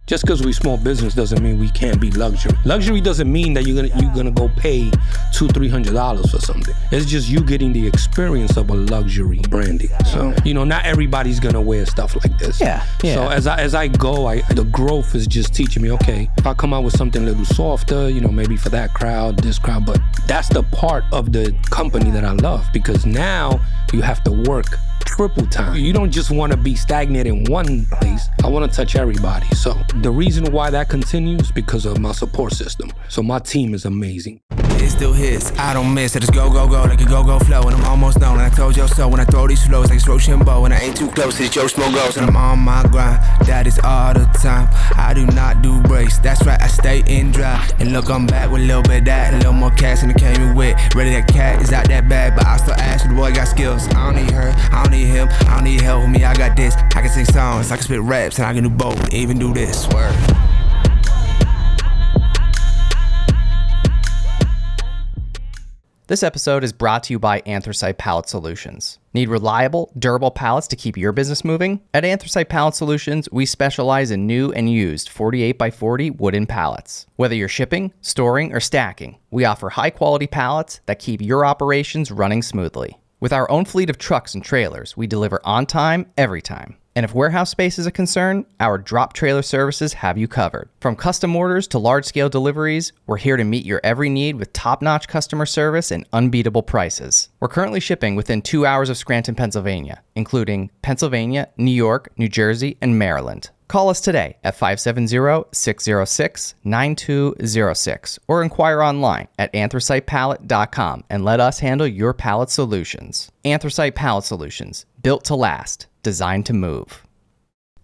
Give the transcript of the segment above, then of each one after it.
Just because we small business doesn't mean we can't be luxury. Luxury doesn't mean that you're gonna go pay $200-$300 for something. It's just you getting the experience of a luxury branding. So not everybody's gonna wear stuff like this. Yeah. So as I go, the growth is just teaching me. Okay, if I come out with something a little softer, maybe for that crowd, this crowd, but that's the part of the company that I love, because now you have to work triple time. You don't just want to be stagnant in one place. I want to touch everybody. So the reason why that continues because of my support system. So my team is amazing. It still hits, I don't miss it. It's go, go, go, like a go-go flow. And I'm almost done. And I told you so when I throw these flows like it's Rochambeau. And I ain't too close to the Joe Smo goes. And I'm on my grind, that is all the time. I do not do breaks, that's right, I stay in dry. And look, I'm back with a little bit of that, a little more cash than it came in with. Ready, that cat is out that bag, but I still ask you, the boy got skills. I don't need her, I don't need him, I don't need help with me, I got this. I can sing songs, I can spit raps, and I can do both, even do this, word. This episode is brought to you by Anthracite Pallet Solutions. Need reliable, durable pallets to keep your business moving? At Anthracite Pallet Solutions, we specialize in new and used 48x40 wooden pallets. Whether you're shipping, storing, or stacking, we offer high-quality pallets that keep your operations running smoothly. With our own fleet of trucks and trailers, we deliver on time, every time. And if warehouse space is a concern, our drop trailer services have you covered. From custom orders to large-scale deliveries, we're here to meet your every need with top-notch customer service and unbeatable prices. We're currently shipping within 2 hours of Scranton, Pennsylvania, including Pennsylvania, New York, New Jersey, and Maryland. Call us today at 570-606-9206 or inquire online at anthracitepallet.com and let us handle your pallet solutions. Anthracite Pallet Solutions, built to last, designed to move.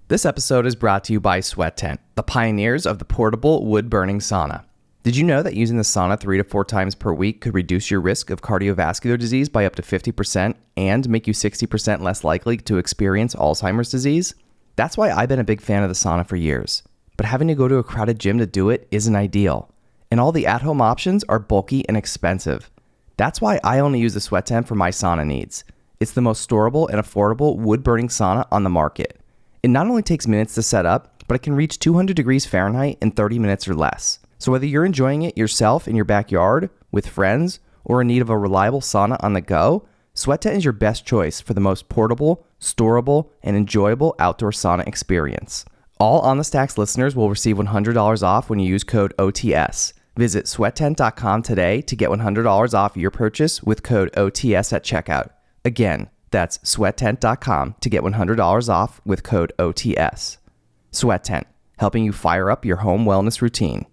This episode is brought to you by Sweat Tent, the pioneers of the portable wood-burning sauna. Did you know that using the sauna 3 to 4 times per week could reduce your risk of cardiovascular disease by up to 50% and make you 60% less likely to experience Alzheimer's disease? That's why I've been a big fan of the sauna for years. But having to go to a crowded gym to do it isn't ideal. And all the at-home options are bulky and expensive. That's why I only use the Sweat Tent for my sauna needs. It's the most storable and affordable wood-burning sauna on the market. It not only takes minutes to set up, but it can reach 200 degrees Fahrenheit in 30 minutes or less. So whether you're enjoying it yourself in your backyard, with friends, or in need of a reliable sauna on the go, Sweat Tent is your best choice for the most portable, storable, and enjoyable outdoor sauna experience. All On The Stacks listeners will receive $100 off when you use code OTS. Visit sweattent.com today to get $100 off your purchase with code OTS at checkout. Again, that's sweattent.com to get $100 off with code OTS. Sweat Tent, helping you fire up your home wellness routine.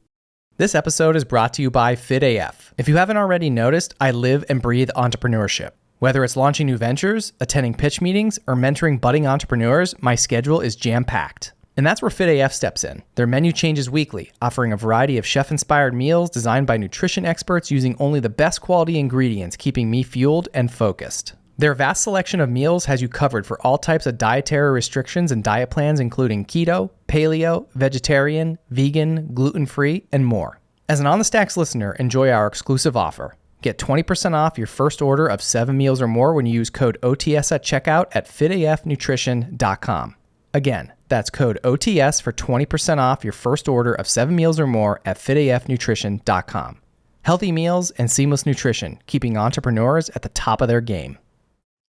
This episode is brought to you by FitAF. If you haven't already noticed, I live and breathe entrepreneurship. Whether it's launching new ventures, attending pitch meetings, or mentoring budding entrepreneurs, my schedule is jam-packed. And that's where FitAF steps in. Their menu changes weekly, offering a variety of chef-inspired meals designed by nutrition experts using only the best quality ingredients, keeping me fueled and focused. Their vast selection of meals has you covered for all types of dietary restrictions and diet plans, including keto, paleo, vegetarian, vegan, gluten-free, and more. As an On The Stacks listener, enjoy our exclusive offer. Get 20% off your first order of 7 meals or more when you use code OTS at checkout at fitafnutrition.com. Again, that's code OTS for 20% off your first order of 7 meals or more at fitafnutrition.com. Healthy meals and seamless nutrition, keeping entrepreneurs at the top of their game.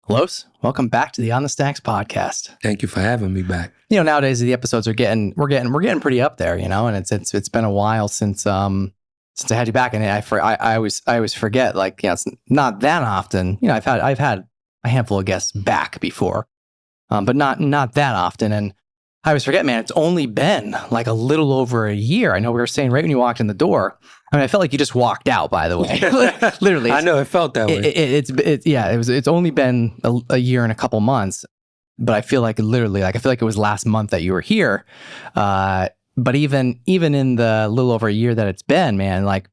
Los, welcome back to the On The Stacks podcast. Thank you for having me back. Nowadays the episodes are we're getting pretty up there, and it's been a while since I had you back, and I always forget, it's not that often. I've had a handful of guests back before, but not that often. And I always forget, man, it's only been like a little over a year. I know we were saying right when you walked in the door. I mean, I felt like you just walked out, by the way. Literally. I know, it felt that way. It's only been a year and a couple months, but I feel like it was last month that you were here. But even in the little over a year that it's been, man,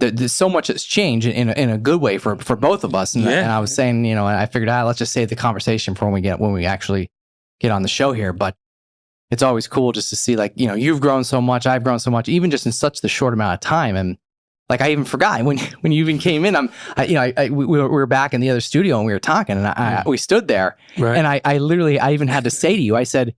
there's so much that's changed in a good way for both of us. And I was saying, I figured, let's just save the conversation for when we actually get on the show here. But it's always cool just to see, you've grown so much, I've grown so much, even just in such the short amount of time. And I even forgot when you even came in. We were back in the other studio and we were talking, and we stood there, right. And I even had to say to you, I said,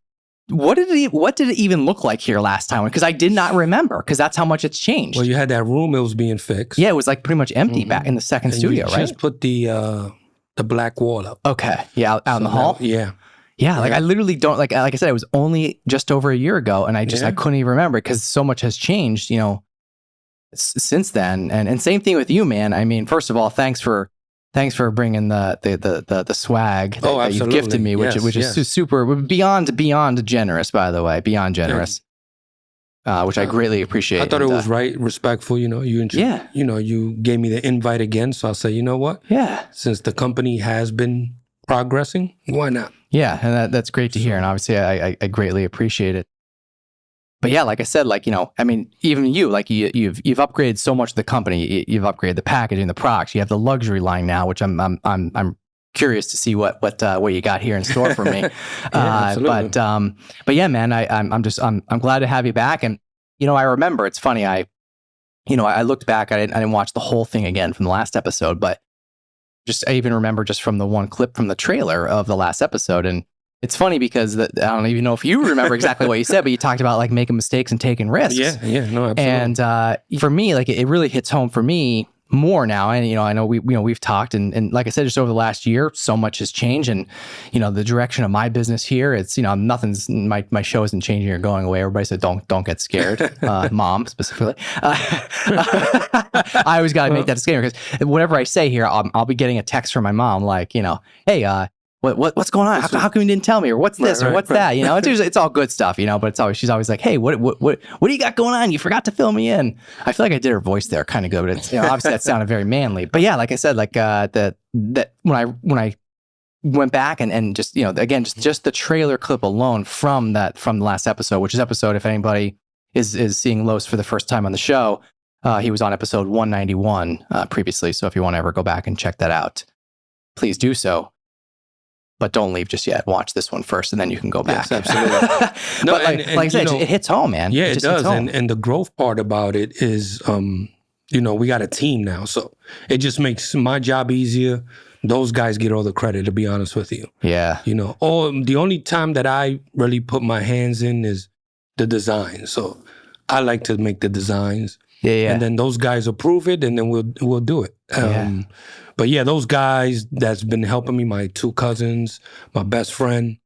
what did it even look like here last time? Because I did not remember, because that's how much it's changed. Well, you had that room, it was being fixed. Yeah, it was like pretty much empty back in the second studio, you right? just put the black wall up. Okay. Yeah, out in the hall? Yeah. Yeah, like I literally don't, like I said, it was only just over a year ago, and I couldn't even remember, because so much has changed, you know, since then. And same thing with you, man. I mean, first of all, thanks for bringing the swag that you've gifted me, which is super beyond generous, by the way, beyond generous, which I greatly appreciate. I thought it was respectful. You know, you gave me the invite again, so I'll say, you know what? Yeah. Since the company has been progressing, why not? Yeah, and that's great to hear, and obviously I greatly appreciate it. But yeah, like I said, like, you know, I mean, even you, like you've upgraded so much of the company. You've upgraded the packaging, the products. You have the luxury line now, which I'm curious to see what you got here in store for me. But yeah, man, I'm glad to have you back. And you know, I remember, it's funny, I looked back. I didn't watch the whole thing again from the last episode, but I even remember just from the one clip from the trailer of the last episode. And it's funny because I don't even know if you remember exactly what you said, but you talked about like making mistakes and taking risks. Yeah, no, absolutely. And for me, like it really hits home for me more now. And, you know, I know we've talked, and like I said, just over the last year, so much has changed. And, you know, the direction of my business here, it's, you know, my show isn't changing or going away. Everybody said, don't get scared. Mom specifically. I always got to make that disclaimer, because whatever I say here, I'll be getting a text from my mom, like, you know, hey, what's going on? How come you didn't tell me? Or what's this? Or what's that? You know, it's all good stuff, you know, but she's always like, hey, what do you got going on? You forgot to fill me in. I feel like I did her voice there kind of good, but it's, you know, obviously that sounded very manly. But yeah, like I said, like that when I went back and just, you know, again, just the trailer clip alone from the last episode, which is episode, if anybody is seeing Los for the first time on the show, he was on episode 191 previously. So if you want to ever go back and check that out, please do so. But don't leave just yet. Watch this one first, and then you can go back. Yes, absolutely. No, but like I said, it hits home, man. Yeah, it does. And the growth part about it is, you know, we got a team now, so it just makes my job easier. Those guys get all the credit, to be honest with you. Yeah. You know, the only time that I really put my hands in is the design. So I like to make the designs. Yeah. And then those guys approve it, and then we'll do it. But yeah, those guys that's been helping me, my two cousins, my best friend,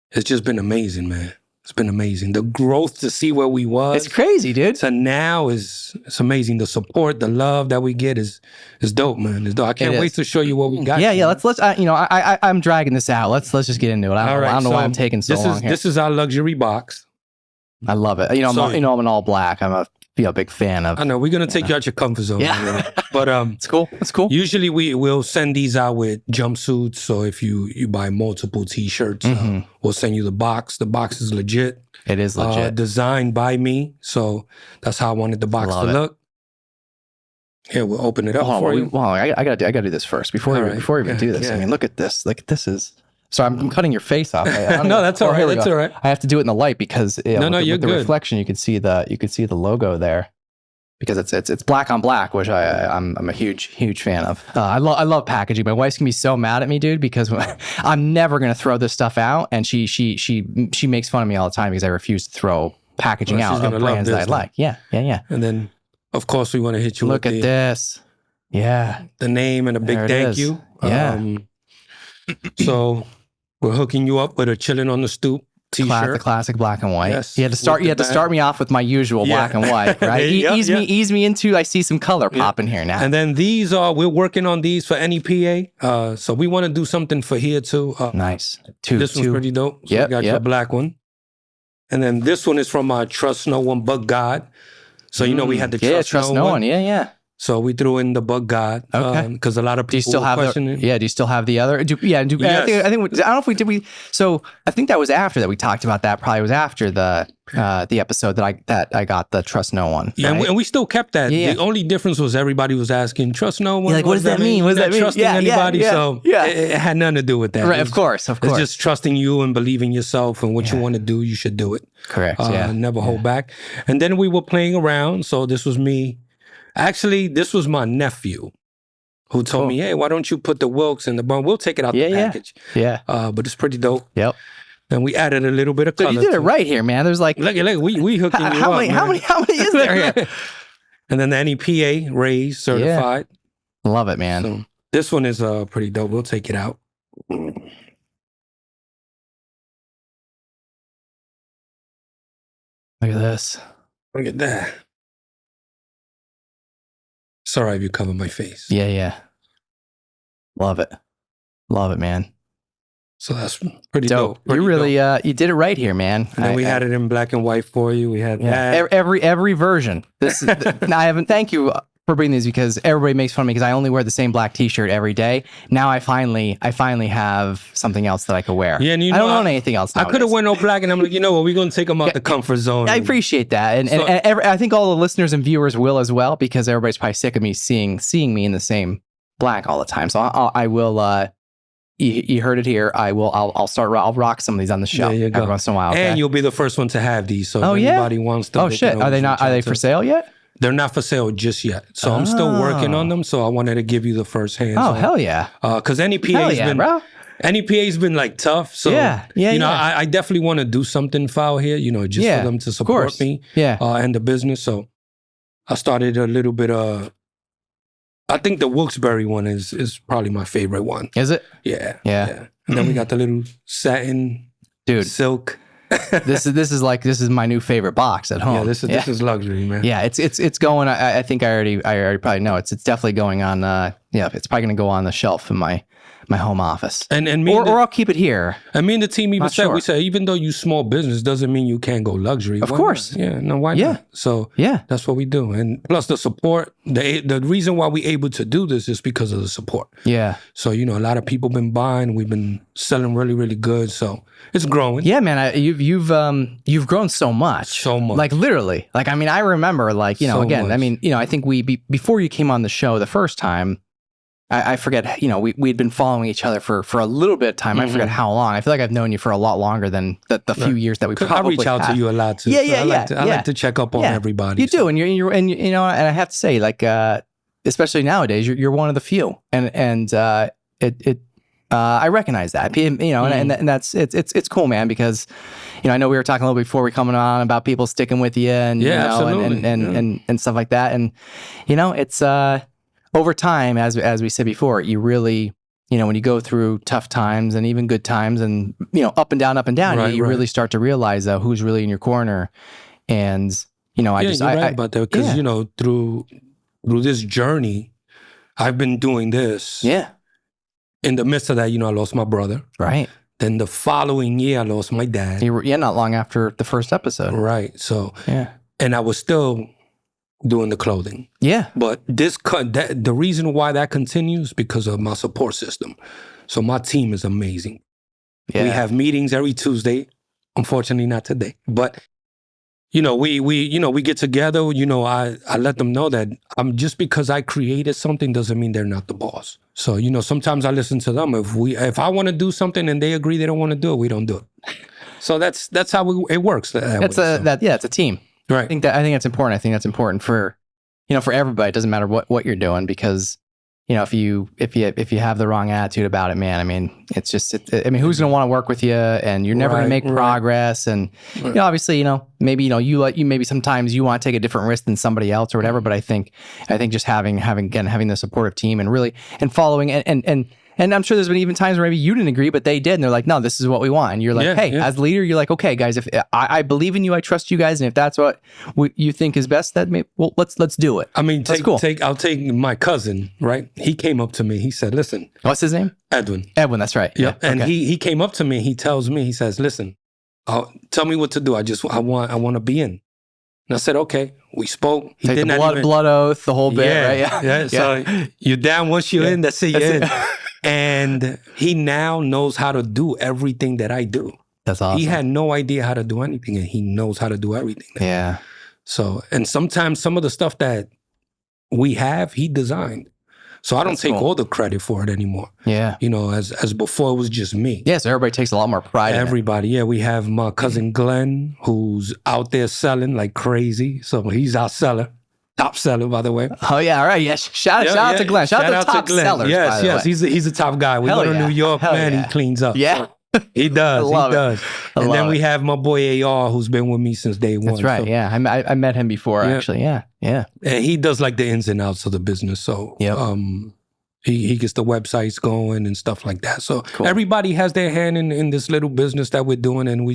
it's just been amazing, man. It's been amazing. The growth to see where we was. It's crazy, dude. So now it's amazing. The support, the love that we get is dope, man. It's dope. I can't wait to show you what we got. Yeah. Let's you know, I'm dragging this out. Let's just get into it. I don't know why I'm taking so long here. This is our luxury box. I love it. You know, I'm an all black. I'm a big fan of. I know we're gonna take you out your comfort zone. Yeah, but it's cool. It's cool. Usually we'll send these out with jumpsuits. So if you buy multiple T-shirts, we'll send you the box. The box is legit. It is legit. Designed by me. So that's how I wanted the box to look. Here, we'll open it up for you. Well, I gotta do this first before we even do this. Yeah. I mean, look at this. Like, this is. Sorry, I'm cutting your face off. No, that's all right. That's all right. I have to do it in the light because you're with the good. reflection, you can see the logo there, because it's black on black, which I'm a huge fan of. I love packaging. My wife's gonna be so mad at me, dude, because I'm never gonna throw this stuff out, and she makes fun of me all the time because I refuse to throw packaging out of brands that I like. Yeah. And then, of course, we want to hit you. Look at this. Yeah. The name and a big thank you. Yeah. So we're hooking you up with a Chillin' on the Stoop T-shirt. The classic black and white. Yes, you had to start me off with my usual black and white, right? Ease me into. I see some color popping here now. And then we're working on these for NEPA. So we want to do something for here too. Nice. This one's pretty dope. So we got your black one. And then this one is from our Trust No One But God. So you know we had the Trust No One. Yeah. So we threw in the But God. Okay. Because a lot of people were questioning. Do you still have the other? Yes. I don't know if we did. So I think that was after that we talked about that. Probably was after the episode that I got the Trust No One. Yeah, right? and we still kept that. The only difference was everybody was asking, Trust No One. Like, what does that mean? What does that mean? Trusting anybody. So it had nothing to do with that. Right, of course. It's just trusting you and believing yourself, and what you want to do, you should do it. Correct. Never hold back. And then we were playing around. So this was me. Actually, this was my nephew who told me, hey, why don't you put the Wilkes in the bun? We'll take it out the package. Yeah. But it's pretty dope. Yep. And we added a little bit of color. So you did it to right here, man. There's like, Look, we hooking you how up, many, man. how many is there here? And then the NEPA raised, certified. Love it, man. So this one is pretty dope. We'll take it out. Look at this. Look at that. Sorry if you cover my face. Yeah. Love it. Love it, man. So that's pretty dope. You really, you did it right here, man. And then we had it in black and white for you. We had that. Every version. This is, now I haven't, thank you for bringing these because everybody makes fun of me because I only wear the same black t-shirt every day. Now I finally have something else that I could wear. Yeah, and I don't own anything else nowadays. I could have worn no black and I'm like, you know what, we're going to take them out the comfort zone. I appreciate that. And I think all the listeners and viewers will as well because everybody's probably sick of me seeing me in the same black all the time. So I will, you heard it here. I'll rock some of these on the show every once in a while. Okay? And you'll be the first one to have these. So if anybody wants to. Oh shit. Are they for sale yet? They're not for sale just yet. So I'm still working on them. So I wanted to give you the first hands. Oh, hell yeah. Because NEPA's been like tough. So, I definitely want to do something foul here, just for them to support me and the business. So I started a little bit I think the wilkes-barre one is probably my favorite one. Is it? Yeah. And then we got the little satin, silk. This is my new favorite box at home. Yeah, this is luxury, man. Yeah, it's going. I think I already probably know it's definitely going on. It's probably going to go on the shelf in my home office. And or I'll keep it here. And me and the team even said, we said, even though you small business doesn't mean you can't go luxury. Of course. Yeah, no, why not? So that's what we do. And plus the support, the reason why we're able to do this is because of the support. Yeah. So, a lot of people been buying, we've been selling really, really good. So it's growing. Yeah, man, you've grown so much. So much. Like literally. Like, I mean, I remember so again, much. I mean, I think before you came on the show the first time, I forget, we'd been following each other for a little bit of time. I forget how long. I feel like I've known you for a lot longer than the few years that we probably I reach out to you a lot too. I like to check up on everybody. You do, and and I have to say, like, especially nowadays, you're one of the few, and I recognize that, and that's it's cool, man, because I know we were talking a little before we coming on about people sticking with you and and stuff like that, and it's over time, as we said before, you really, when you go through tough times and even good times and, up and down, you really start to realize who's really in your corner. And, you're right about that because, through this journey, I've been doing this. Yeah. In the midst of that, I lost my brother. Right. Then the following year, I lost my dad. Not long after the first episode. Right. So, and I was still doing the clothing. Yeah. But the reason why that continues because of my support system. So my team is amazing. Yeah. We have meetings every Tuesday. Unfortunately, not today. But we get together. I let them know that just because I created something doesn't mean they're not the boss. So sometimes I listen to them. If I want to do something and they agree they don't want to do it, we don't do it. So that's how it works. It's a team. Right. I think that's important. I think that's important for, for everybody. It doesn't matter what you're doing because, if you have the wrong attitude about it, man, I mean, it's just, who's going to want to work with you and you're never going to make progress. And, obviously, maybe, maybe sometimes you want to take a different risk than somebody else or whatever. But I think just having the supportive team and really, and following and I'm sure there's been even times where maybe you didn't agree, but they did. And they're like, no, this is what we want. And you're like, as the leader, you're like, okay, guys, if I believe in you, I trust you guys. And if that's what you think is best, let's do it. I mean, I'll take my cousin, right? He came up to me. He said, listen. What's his name? Edwin. Edwin, that's right. Yep. Yeah. And he came up to me. He tells me, he says, listen, tell me what to do. I want to be in. And I said, okay. We spoke. He take the blood oath, the whole bit, right? Yeah. So you're down once you're in, that's it, you're in. And he now knows how to do everything that I do. That's awesome. He had no idea how to do anything, and he knows how to do everything now. Yeah. So, and sometimes some of the stuff that we have, he designed. So I don't take all the credit for it anymore. Yeah. As before, it was just me. Yeah, so everybody takes a lot more pride in it. Everybody, yeah. We have my cousin Glenn, who's out there selling like crazy. So he's our seller. Top seller, by the way. Oh, yeah. All right. Yes. Shout out to Glenn. Shout out to top sellers. Yes. He's a top guy. We go to New York, man. He cleans up. Yeah. He does. love He it. does. And then we have my boy AR, who's been with me since day one. That's right. So, Yeah, I met him before actually. Yeah. and he does like the ins and outs of the business. So Yep. he gets the websites going and stuff like that. So everybody has their hand in this little business that we're doing, and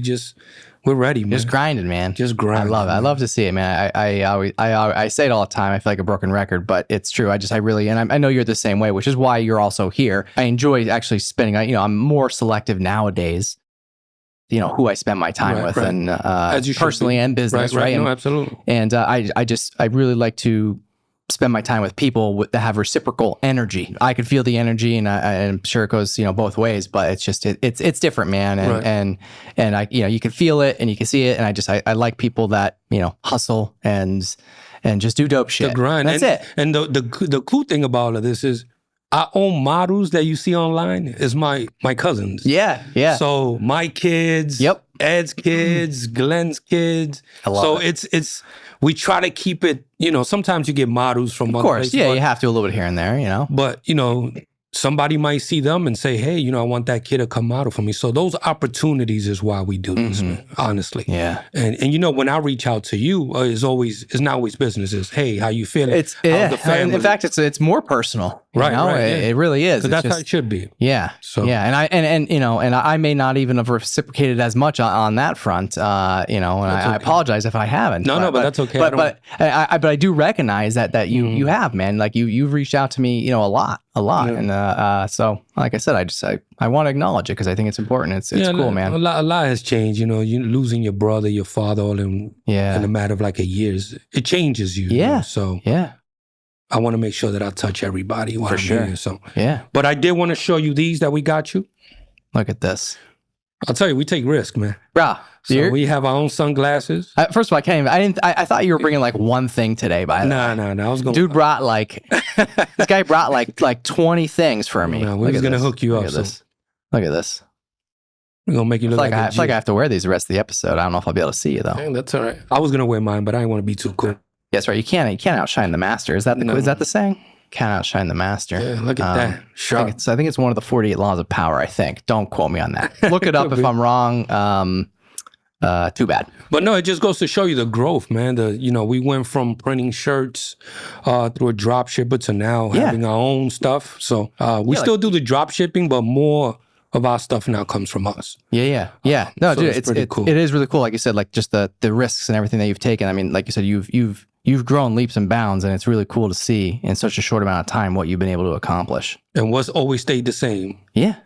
we're ready, man. Just grinding, man. Just grinding. I love it. I man. love to see it, man. I say it all the time. I feel like a broken record, but it's true. I really, and I know you're the same way, which is why you're also here. I enjoy actually spending, I'm more selective nowadays, who I spend my time with, and As you should personally be. and business, right? No, And, absolutely. and I really like to spend my time with people that have reciprocal energy. I could feel the energy, and I'm sure it goes, both ways. But it's just it's different, man. And I you can feel it and you can see it. And I like people that hustle and just do dope shit. The grind. That's it. And the cool thing about all of this is our own models that you see online is my cousins. Yeah. So my kids, Yep. Ed's kids, Glenn's kids. I love it. It's we try to keep it, sometimes you get models from Of other course, places, yeah, you have to a little bit here and there, But, somebody might see them and say, hey, I want that kid to come model for me. So those opportunities is why we do this, man, honestly. Yeah. And when I reach out to you, it's not always business. It's, hey, how you feeling? It's How's the family? in fact, it's more personal. Right, yeah. It really is. 'Cause It's that's just, how it should be. Yeah. So- yeah, and I may not even have reciprocated as much on that front, and I apologize if I haven't. No, but that's okay. But I do recognize that you have, man. Like you've reached out to me, a lot, Yeah. and so like I said, I want to acknowledge it because I think it's important. It's cool, man. A lot has changed. You losing your brother, your father, all in a matter of like a year. It changes you. Yeah. So Yeah. I want to make sure that I touch everybody while For I'm sure. here. So, Yeah. but I did want to show you these that we got you. Look at this, I'll tell you, we take risk, man. bro. So we have our own sunglasses. First of all, I can't even. I thought you were bringing like one thing today, by the way. No. I was going. Dude brought this guy brought like 20 things for me. No, we Look was at gonna this. hook you Look up, at so- this. Look at this. We're gonna make you I look feel like like, a I feel like G. I have to wear these the rest of the episode. I don't know if I'll be able to see you though. Hey, that's all right. I was gonna wear mine, but I didn't want to be too cool. That's right. You can't outshine the master. Is that the saying? Can't outshine the master. Yeah, look at that. Sharp. I think it's one of the 48 laws of power. I think. Don't quote me on that. Look it up if I'm wrong. Too bad. But no, it just goes to show you the growth, man. We went from printing shirts through a drop shipper to now having our own stuff. So we still do the drop shipping, but more of our stuff now comes from us. Yeah. No, So dude, it's pretty cool. It is really cool. Like you said, like just the risks and everything that you've taken. I mean, like you said, you've grown leaps and bounds, and it's really cool to see in such a short amount of time what you've been able to accomplish. And what's always stayed the same? Yeah.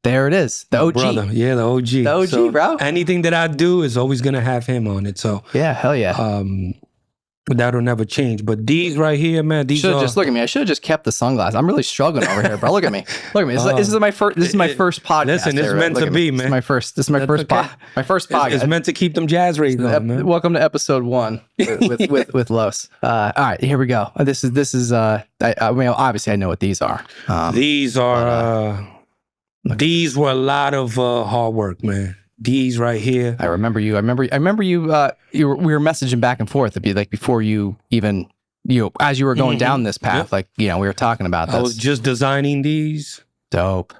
There it is. The OG. Brother. Yeah, the OG. The OG, So bro. Anything that I do is always going to have him on it. So Yeah, hell yeah. that'll never change. But these right here, man, these Should have are... just look at me. I should have just kept the sunglasses. I'm really struggling over here, bro. Look at me. Look at me. This is my first. This is my first podcast. Listen, it's here, meant look to at me. be, This man. is my first. This is my first okay. my first podcast. It's meant to keep them Jazrae on, man. Welcome to episode 1 with Los. All right, here we go. This is. I mean, obviously, I know what these are. These are... these were a lot of hard work, man. These right here. I remember you. We were messaging back and forth. It'd be like before you even as you were going down this path. Like we were talking about this. I was just designing these, Dope.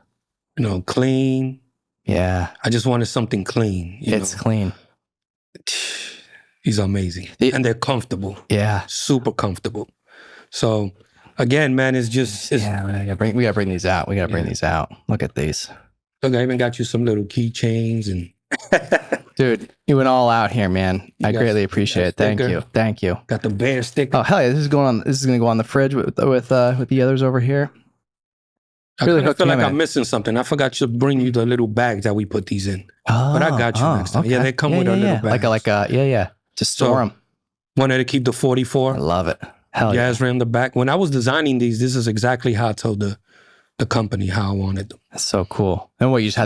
clean. Yeah, I just wanted something clean. it's clean. These are amazing. And they're comfortable. Yeah. Super comfortable. So again, man, it's just... We gotta bring these out. We gotta bring these out. Look at these. Look, I even got you some little keychains and... Dude, you went all out here, man. I got- greatly appreciate it. Thank sticker. you. Thank you. Got the bear sticker. Oh hell yeah! This is gonna go on the fridge with the others over here. I really kinda hooked feel like him I'm in. missing something. I forgot to bring you the little bags that we put these in. But I got you next time. Yeah, they come with a little bag. Like a Just store them. Wanted to keep the 44. I love it. Hell yeah. Jazrae in the back. When I was designing these, this is exactly how I told the company how I wanted them. That's so cool. And what you just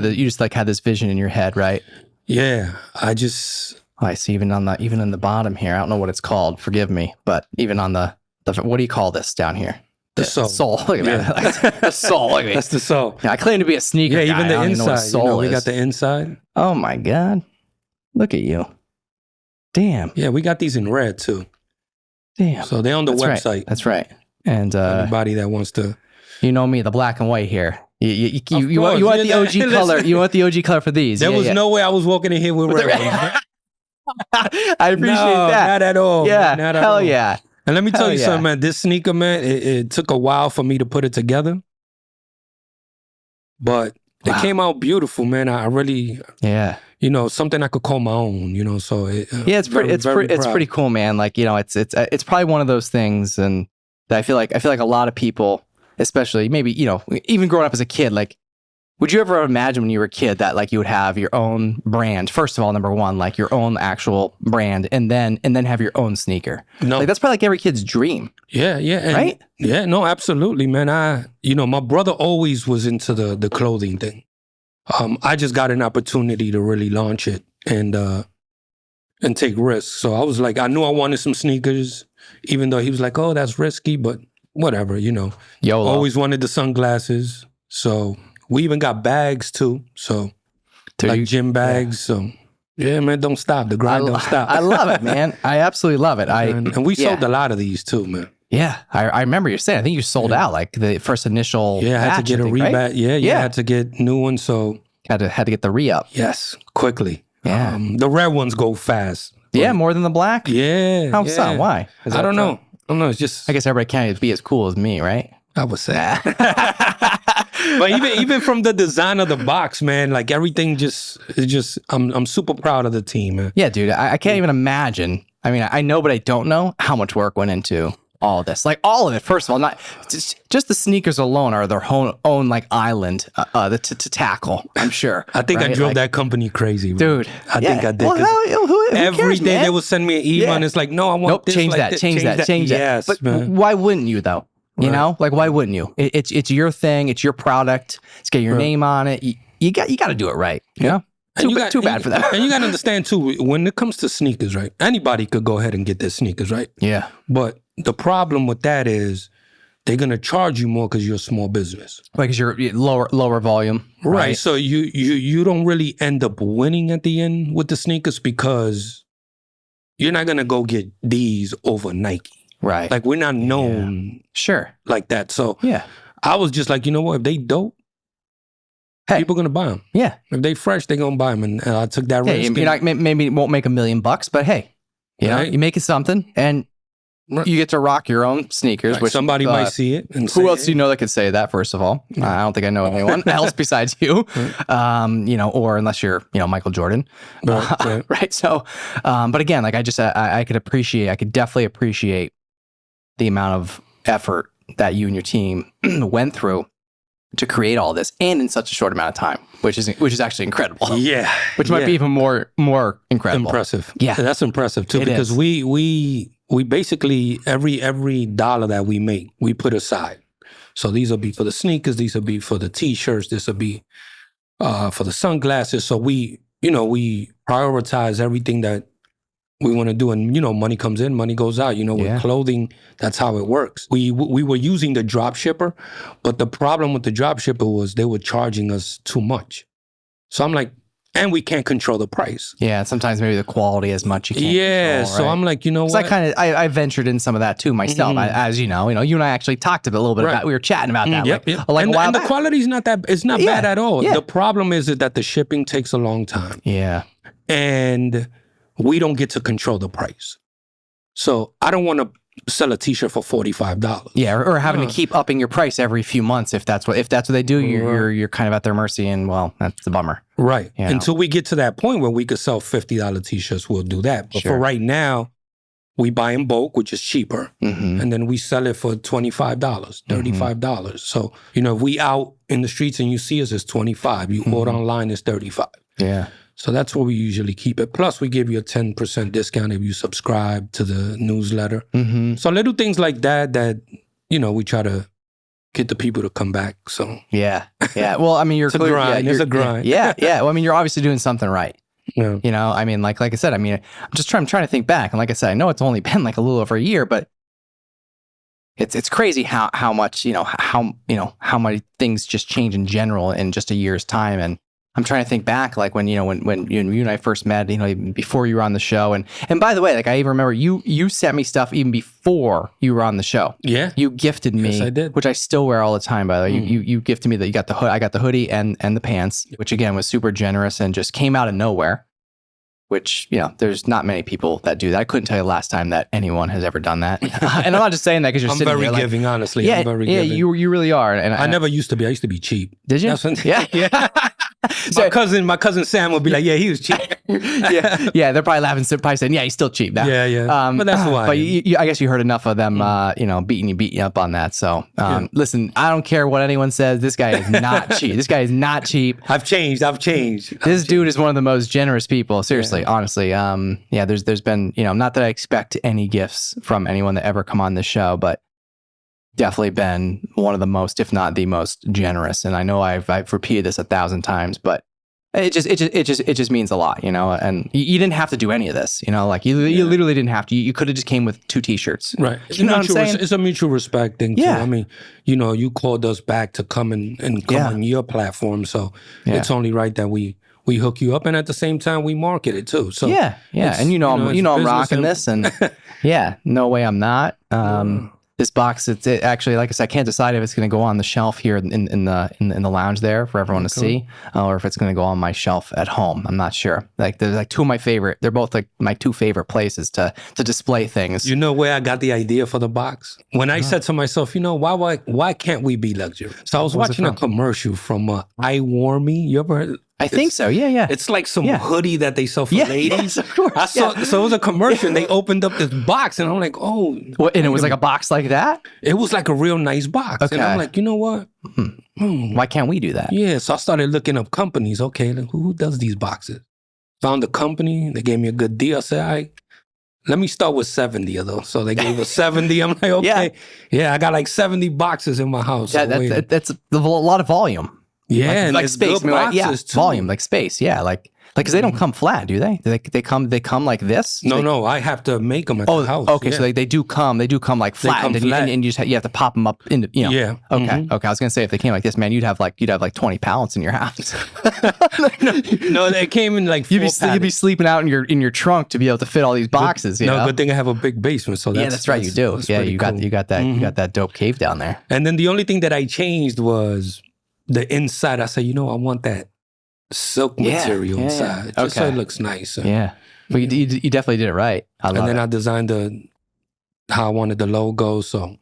had this vision in your head, right? Yeah, I just... Oh, I see. Even in the bottom here, I don't know what it's called. Forgive me, but even on the what do you call this down here? The sole. Soul. Look at that. The soul. Look at me. That's the sole. Yeah, I claim to be a sneaker Yeah, guy. even I the don't even know what inside. soul we is. got the inside. Oh my God. Look at you. Damn. Yeah, we got these in red too. Damn. So they're on the That's website. right. That's right. And Anybody that wants to... you know me, the black and white here. You want the OG color. You want the OG color for these. There was no way I was walking in here with red ones. I appreciate that. Not at all. Yeah. Not at Hell all. yeah. And let me tell you something, man. This sneaker, man, it took a while for me to put it together. But it came out beautiful, man. I really, something I could call my own, so it's pretty cool, man. Like, it's probably one of those things, and that I feel like a lot of people, especially maybe, even growing up as a kid, like, would you ever imagine when you were a kid that like you would have your own brand? First of all, number one, like your own actual brand, and then have your own sneaker. No, like that's probably like every kid's dream. Yeah, right? Yeah, no, absolutely, man. My brother always was into the clothing thing. I just got an opportunity to really launch it and take risks. So I was like, I knew I wanted some sneakers, even though he was like, "Oh, that's risky," but whatever, YOLO. Always wanted the sunglasses, so. We even got bags too, so like gym bags. So yeah, man, don't stop. The grind don't stop. I love it, man. I absolutely love it. And we sold a lot of these too, man. Yeah, I remember you saying. I think you sold out like the first initial. Yeah, I had to get a rebat. Right? Yeah, I had to get new ones. So had to get the re-up. Yes, quickly. Yeah, the red ones go fast. Yeah, more than the black. Yeah. How so? Why? I don't know. It's just. I guess everybody can't be as cool as me, right? I would say. But even from the design of the box, man, like everything I'm super proud of the team, man. Yeah, dude, I can't even imagine. I mean, I know, but I don't know how much work went into all of this. Like all of it, first of all, not just the sneakers alone are their own like island to tackle, I'm sure. I think I drove that company crazy, dude. I think I did. Well, who every cares, day man? they would send me an email and it's like, no, I want this. Change like that, change that. Yes, but man. Why wouldn't you though? You know, like why wouldn't you? It's your thing. It's your product. It's got your name on it. You got to do it right. You know, too bad for that. And you got to understand too, when it comes to sneakers, right? Anybody could go ahead and get their sneakers, right? Yeah. But the problem with that is they're gonna charge you more because you're a small business, right? Because you're lower volume, right? So you don't really end up winning at the end with the sneakers because you're not gonna go get these over Nike. Right. Like, we're not known like that. So I was just like, you know what? If they dope, people are going to buy them. Yeah. If they fresh, they're going to buy them. And I took that risk. You're not, maybe it won't make $1 million, but hey, you know, you make it something and you get to rock your own sneakers. Like which somebody might see it. And who else do you know that could say that, first of all? I don't think I know anyone else besides you, or unless you're, Michael Jordan. Right. So, but again, like I could definitely appreciate the amount of effort that you and your team went through to create all this, and in such a short amount of time, which is actually incredible. Yeah, which might be even more incredible. Impressive. Yeah, that's impressive too, because we basically every dollar that we make, we put aside. So these will be for the sneakers, these will be for the t-shirts, this will be for the sunglasses. So we prioritize everything that we want to do, and money comes in, money goes out. With clothing, that's how it works. We were using the drop shipper, but the problem with the drop shipper was they were charging us too much. So I'm like, and we can't control the price. Yeah, sometimes maybe the quality as much you can't control, so I'm like, what? I ventured in some of that too myself. As you know, you and I actually talked a little bit about. We were chatting about that. And the quality's not that. It's not bad at all. Yeah. The problem is that the shipping takes a long time. Yeah, and we don't get to control the price. So I don't want to sell a t-shirt for $45. Yeah, or having to keep upping your price every few months if that's what they do. You're kind of at their mercy, and well, that's a bummer. Right. Until we get to that point where we could sell $50 t-shirts, we'll do that. But for right now, we buy in bulk, which is cheaper, and then we sell it for $25, $35. So if we out in the streets and you see us, it's $25. You order online, it's $35. Yeah. So that's where we usually keep it. Plus, we give you a 10% discount if you subscribe to the newsletter. So little things like that, we try to get the people to come back. So yeah. Well, I mean, you're it's a grind. It's a grind. Yeah. Well, I mean, you're obviously doing something right. Yeah. I mean, like I said, I'm trying to think back, and like I said, I know it's only been like a little over a year, but it's crazy how much how many things just change in general in just a year's time, and I'm trying to think back, like when you and I first met, even before you were on the show. And by the way, like I even remember you sent me stuff even before you were on the show. Yeah. You gifted me, Yes, I did. which I still wear all the time, by the way. You gifted me that you got the hood. I got the hoodie and the pants, which again was super generous and just came out of nowhere. Which, there's not many people that do that. I couldn't tell you the last time that anyone has ever done that. And I'm not just saying that because you're sitting very here like, giving, honestly. Yeah, I'm very giving. you really are. And I never used to be. I used to be cheap. Did you? That's when, Yeah. my cousin Sam would be like, yeah, he was cheap. yeah. They're probably laughing, probably saying, yeah, he's still cheap now. Yeah. But that's why. But I guess you heard enough of them, beating you up on that. So listen, I don't care what anyone says. This guy is not cheap. This guy is not cheap. I've changed. This dude is one of the most generous people. Seriously, honestly. There's been, not that I expect any gifts from anyone that ever come on this show, but definitely been one of the most, if not the most generous. And I know I've repeated this 1,000 times, but it just means a lot, and you didn't have to do any of this, like you literally didn't have to. You could have just came with 2 t-shirts. Right. You know what I'm saying? It's a mutual respect thing too. Yeah. I mean, you called us back to come and come on your platform. So it's only right that we hook you up, and at the same time we market it too. So yeah. And I'm rocking this, and no way I'm not. This box, it's actually, like I said, I can't decide if it's going to go on the shelf here in the lounge there for everyone to see, or if it's going to go on my shelf at home. I'm not sure. Like there's like 2 of my favorite. They're both like my 2 favorite places to display things. You know where I got the idea for the box? When I said to myself, why can't we be luxury? So I was watching a commercial from I Warmy. You ever heard? I think so. Yeah. It's like some hoodie that they sell for ladies. Yes, of course. I saw, so it was a commercial, and they opened up this box, and I'm like, oh. And it was like a box like that? It was like a real nice box. Okay. And I'm like, you know what? Why can't we do that? Yeah, so I started looking up companies. Okay, like, who does these boxes? Found a company. They gave me a good deal. I said, let me start with 70 of those. So they gave us 70. I'm like, okay. Yeah, I got like 70 boxes in my house. Yeah, that's a lot of volume. Yeah, like space. Volume, like space. Yeah, like because they don't come flat, do they? They come like this. No, I have to make them at the house. Okay, so they do come like flat, and you have to pop them up into Yeah. Okay. I was gonna say if they came like this, man, you'd have like 20 pallets in your house. No, they came in like you'd be sleeping out in your trunk to be able to fit all these boxes. Good thing I have a big basement. So that's right, you do. Yeah, you got that dope cave down there. And then the only thing that I changed was the inside. I said, I want that silk material inside. Just so it looks nice. Yeah. But you definitely did it right. I designed how I wanted the logo. So,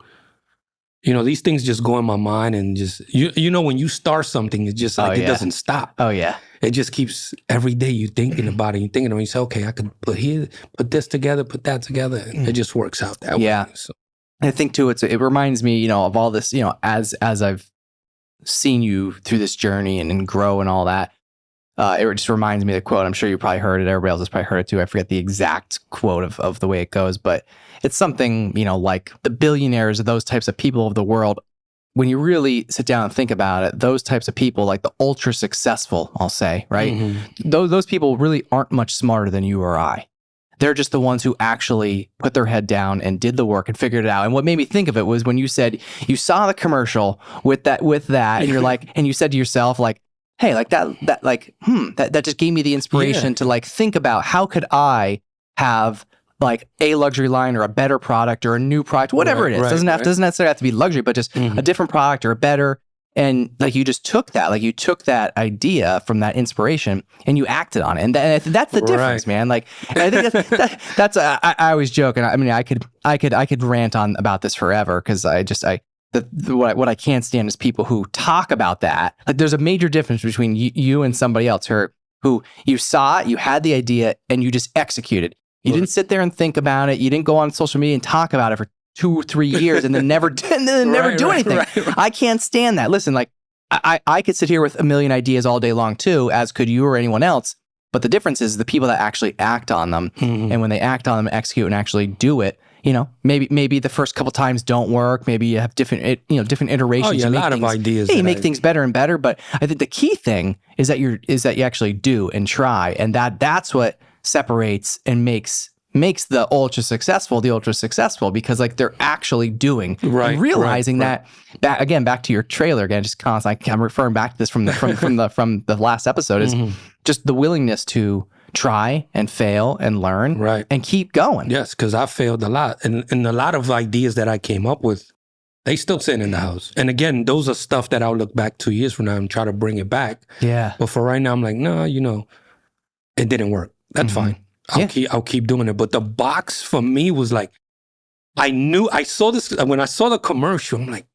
these things just go in my mind, and just, when you start something, it's just like it doesn't stop. Oh, yeah. It just keeps, every day you thinking about it. You're thinking about it. You say, okay, I could put this together, put that together. And it just works out that way. So. I think too, it reminds me, of all this, as I've seen you through this journey and grow and all that. It just reminds me of the quote. I'm sure you probably heard it. Everybody else has probably heard it too. I forget the exact quote of the way it goes, but it's something, like the billionaires, those types of people of the world. When you really sit down and think about it, those types of people, like the ultra successful, I'll say, right? Mm-hmm. Those people really aren't much smarter than you or I. They're just the ones who actually put their head down and did the work and figured it out. And what made me think of it was when you said you saw the commercial with that, and you're like, and you said to yourself, like, hey, like that just gave me the inspiration to like think about how could I have like a luxury line or a better product or a new product, whatever it is. Doesn't necessarily have to be luxury, but just a different product or a better. And like you just took that idea from that inspiration and you acted on it, and that's the difference, man. Like, and I think that's I always joke, and I mean I could rant on about this forever because what I can't stand is people who talk about that. Like, there's a major difference between you and somebody else who you saw it, you had the idea, and you just executed. You didn't sit there and think about it. You didn't go on social media and talk about it for 2 or 3 years and then never do anything. Right. I can't stand that. Listen, like I could sit here with a million ideas all day long too, as could you or anyone else. But the difference is the people that actually act on them, and when they act on them, execute and actually do it. Maybe the first couple times don't work. Maybe you have different iterations. Oh, yeah, a lot of ideas. You make things better and better. But I think the key thing is that you actually do and try, and that's what separates and makes makes the ultra successful because like they're actually doing and realizing that again, back to your trailer again, just constantly, I'm referring back to this from the last episode is just the willingness to try and fail and learn and keep going. Yes, because I failed a lot. And a lot of ideas that I came up with, they still sitting in the house. And again, those are stuff that I'll look back 2 years from now and try to bring it back. Yeah. But for right now, I'm like, no, it didn't work. That's fine. I'll keep doing it. But the box for me was like, I saw this, when I saw the commercial, I'm like,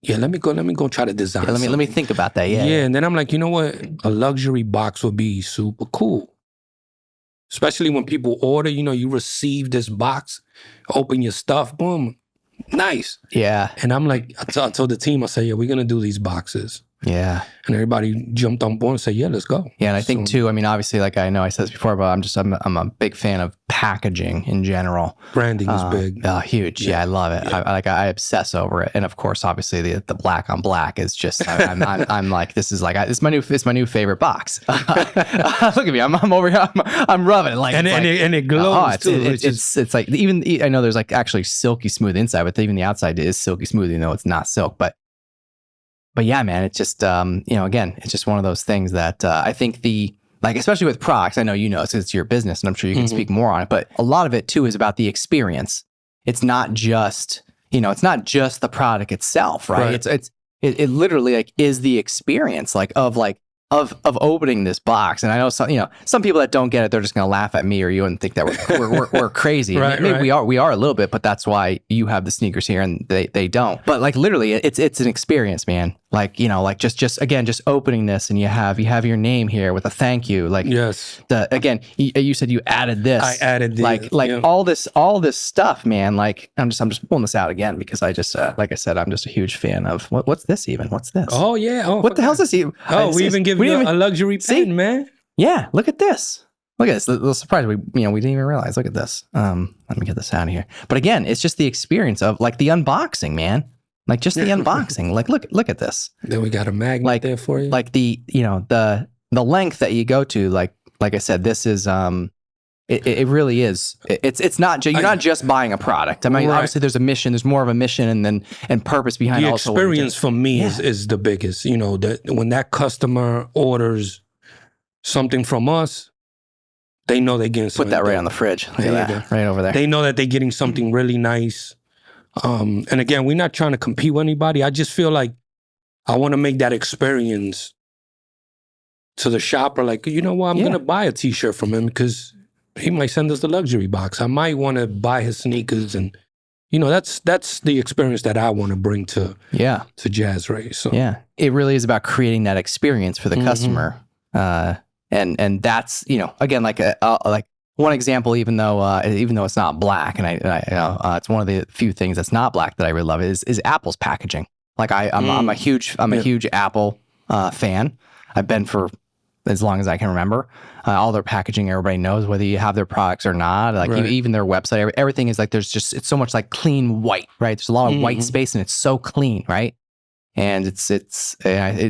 yeah, let me go try to design something. Let me think about that. Yeah. And then I'm like, you know what? A luxury box would be super cool. Especially when people order, you receive this box, open your stuff, boom, nice. Yeah. And I'm like, I told the team, I said, yeah, we're going to do these boxes. Yeah. And everybody jumped on board and said, yeah, let's go. Yeah. And I think too, I mean, obviously, like I know I said this before, but I'm a big fan of packaging in general. Branding is big. Huge. Yeah. I love it. Yeah. I obsess over it. And of course, obviously the black on black is just, I'm like, this is like, it's my new favorite box. Look at me. I'm over here. I'm rubbing it like, and it glows too. It's like, even, I know there's like actually silky smooth inside, but even the outside is silky smooth, even though it's not silk, But yeah, man, it's just, again, it's just one of those things that I think especially with products, I know it's your business and I'm sure you can speak more on it, but a lot of it too is about the experience. It's not just, the product itself, right? It literally like is the experience of opening this box. And I know some people that don't get it, they're just going to laugh at me or you and think that we're crazy. Maybe we are a little bit, but that's why you have the sneakers here and they don't. But like literally it's an experience, man. Like, just opening this and you have your name here with a thank you. Like, yes. You said you added this. I added this. All this stuff, man. Like, I'm just pulling this out again because I just, like I said, I'm just a huge fan of what's this even? What's this? Oh, yeah. Oh, what the hell's this even? Oh, we even give you a luxury pen, man. Yeah. Look at this. Look at this. A little surprise. We didn't even realize. Look at this. Let me get this out of here. But again, it's just the experience of like the unboxing, man. Like just the unboxing. Like look at this. Then we got a magnet there for you. Like the length that you go to. Like I said, this is it really is. It's not you're not just buying a product. I mean, obviously there's a mission. There's more of a mission and purpose behind the also experience for me is the biggest. When that customer orders something from us, they know they're getting something. Put that right on the fridge. Look at that, right over there. They know that they're getting something really nice. And again, we're not trying to compete with anybody. I just feel like I want to make that experience to the shopper. Like, you know what? I'm going to buy a t-shirt from him because he might send us the luxury box. I might want to buy his sneakers. And, that's the experience that I want to bring to Jazrae. So yeah, it really is about creating that experience for the customer. And that's, again, like one example, even though it's not black, and I it's one of the few things that's not black that I really love is Apple's packaging. Like I'm a huge Apple fan. I've been for as long as I can remember. All their packaging, everybody knows whether you have their products or not. Like even their website, everything is like it's so much like clean white, right? There's a lot of white space and it's so clean, right? And it's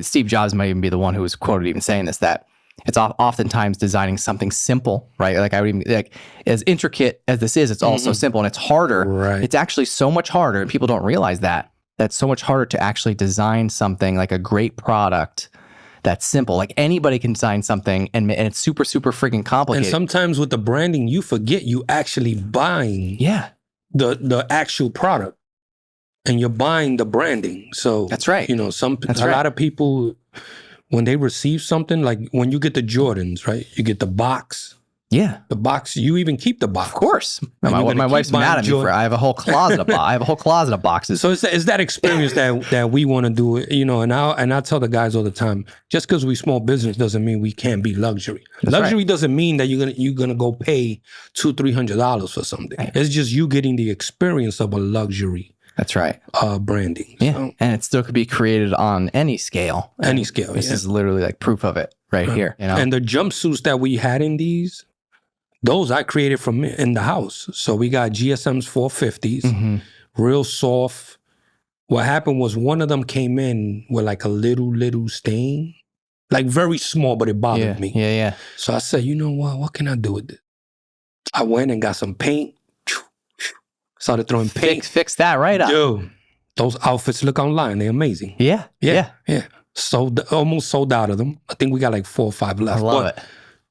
Steve Jobs might even be the one who was quoted even saying this, that it's oftentimes designing something simple, right? Like I would even like as intricate as this is, it's also simple and it's harder. Right. It's actually so much harder, and people don't realize that's so much harder to actually design something like a great product that's simple. Like anybody can design something and it's super, super freaking complicated. And sometimes with the branding, you forget you actually buying the actual product and you're buying the branding. So that's right. A lot of people, when they receive something, like when you get the Jordans, right? You get the box. Yeah. The box, you even keep the box. Of course. My wife's mad at me for I have a whole closet of boxes. So it's that experience that we want to do, and I tell the guys all the time, just because we small business doesn't mean we can't be luxury. Luxury doesn't mean that you're gonna go pay $200-$300 for something. Right. It's just you getting the experience of a luxury. That's right. Branding. Yeah. So, and it still could be created on any scale. This is literally like proof of it right here. And the jumpsuits that we had in these, those I created from in the house. So we got GSM's 450s, real soft. What happened was one of them came in with like a little stain, like very small, but it bothered me. Yeah. So I said, you know what can I do with this? I went and got some paint. Started throwing paint. Fix that right up. Dude, those outfits look online. They're amazing. Yeah. Almost sold out of them. I think we got like 4 or 5 left. I love it.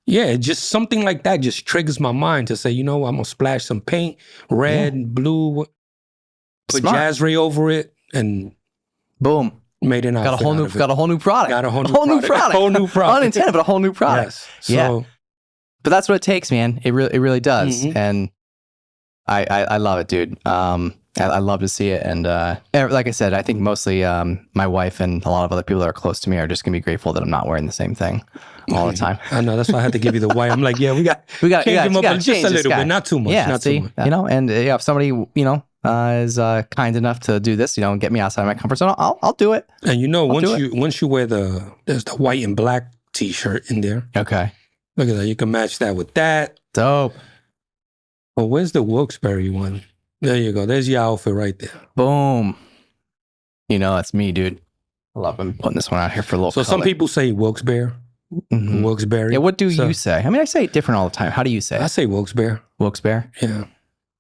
Yeah, just something like that just triggers my mind to say, you know, I'm going to splash some paint, red, blue, put Smart. Jazrae over it, and boom. Made an outfit. Got a whole new product. Got a whole new product. Whole new product. Unintended, but a whole new product. Yes. So, but that's what it takes, man. It really does. Mhm. And I love it, dude. I love to see it. And like I said, I think mostly my wife and a lot of other people that are close to me are just gonna be grateful that I'm not wearing the same thing all the time. I know, that's why I had to give you the white. I'm like, yeah, we got change him up change just a little guy. bit, not too much. Yeah, not see, too much. you know, and if somebody, you know, is kind enough to do this, you know, and get me outside my comfort zone, I'll do it. And you know, once you wear there's the white and black t-shirt in there. Okay. Look at that. You can match that with that. Dope. Well, where's the wilkes-barre one? There you go. There's your outfit right there. Boom. You know, that's me, dude. I love him putting this one out here for a little So color. some people say wilkes-barre. Mhm. Wilkes-barre. Yeah, what do So you say? I mean, I say it different all the time. How do you say I it? say wilkes-barre. Wilkes-barre? Yeah.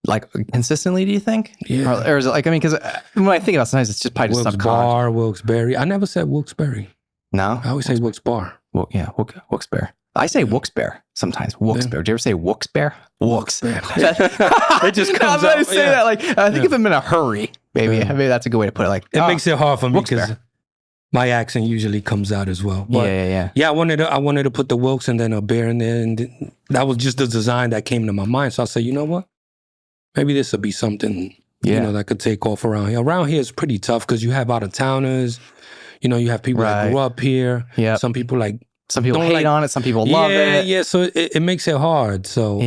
Like consistently, do you think? Yeah. Or is it like, I mean, because when I think about it, sometimes it's just probably just subconscious. Wilkes-barre, Wilkes-barre. I never said wilkes-barre. No? I always say wilkes-barre. Well, yeah, Wilkes-barre. I say Wilkes-barre sometimes. Wilkes-barre. Do you ever say Wilkes-barre? It just comes I'm out. going to say that. Like, I think if I'm in a hurry, maybe that's a good way to put it. Like, It makes it hard for me Wilkes-barre. because my accent usually comes out as well. But yeah. I wanted to put the Wilkes and then a bear in there, and that was just the design that came to my mind. So I said, you know what? Maybe this would be something you know that could take off around here. Around here is pretty tough because you have out of towners. You know, you have people that grew up here. Yeah. Some people some people don't hate on it. Some people love it. Yeah. So it makes it hard. So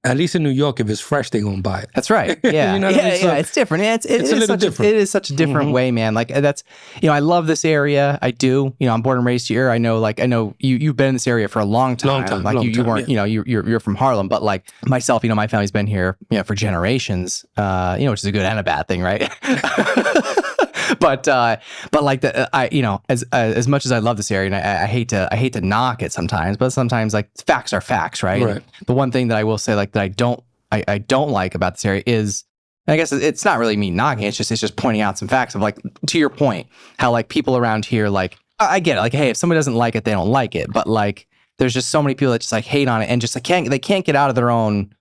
at least in New York, if it's fresh, they're gonna buy it. That's right. Yeah, You know what I mean? So it's different. It's a little different. It is such a different way, man. Like that's, you know, I love this area. I do. You know, I'm born and raised here. I know you've been in this area for a long time. Like you weren't, you know, you're from Harlem, but like myself, you know, my family's been here, you know, for generations. You know, which is a good and a bad thing, right? But like you know, as much as I love this area, and I hate to knock it sometimes, but sometimes like facts are facts, right? Right. The one thing that I will say, like that I don't like about this area is, I guess it's not really me knocking, it's just pointing out some facts of, like, to your point, how like people around here, like, I get it, like, hey, if somebody doesn't like it, they don't like it, but like there's just so many people that just like hate on it and just like they can't get out of their own,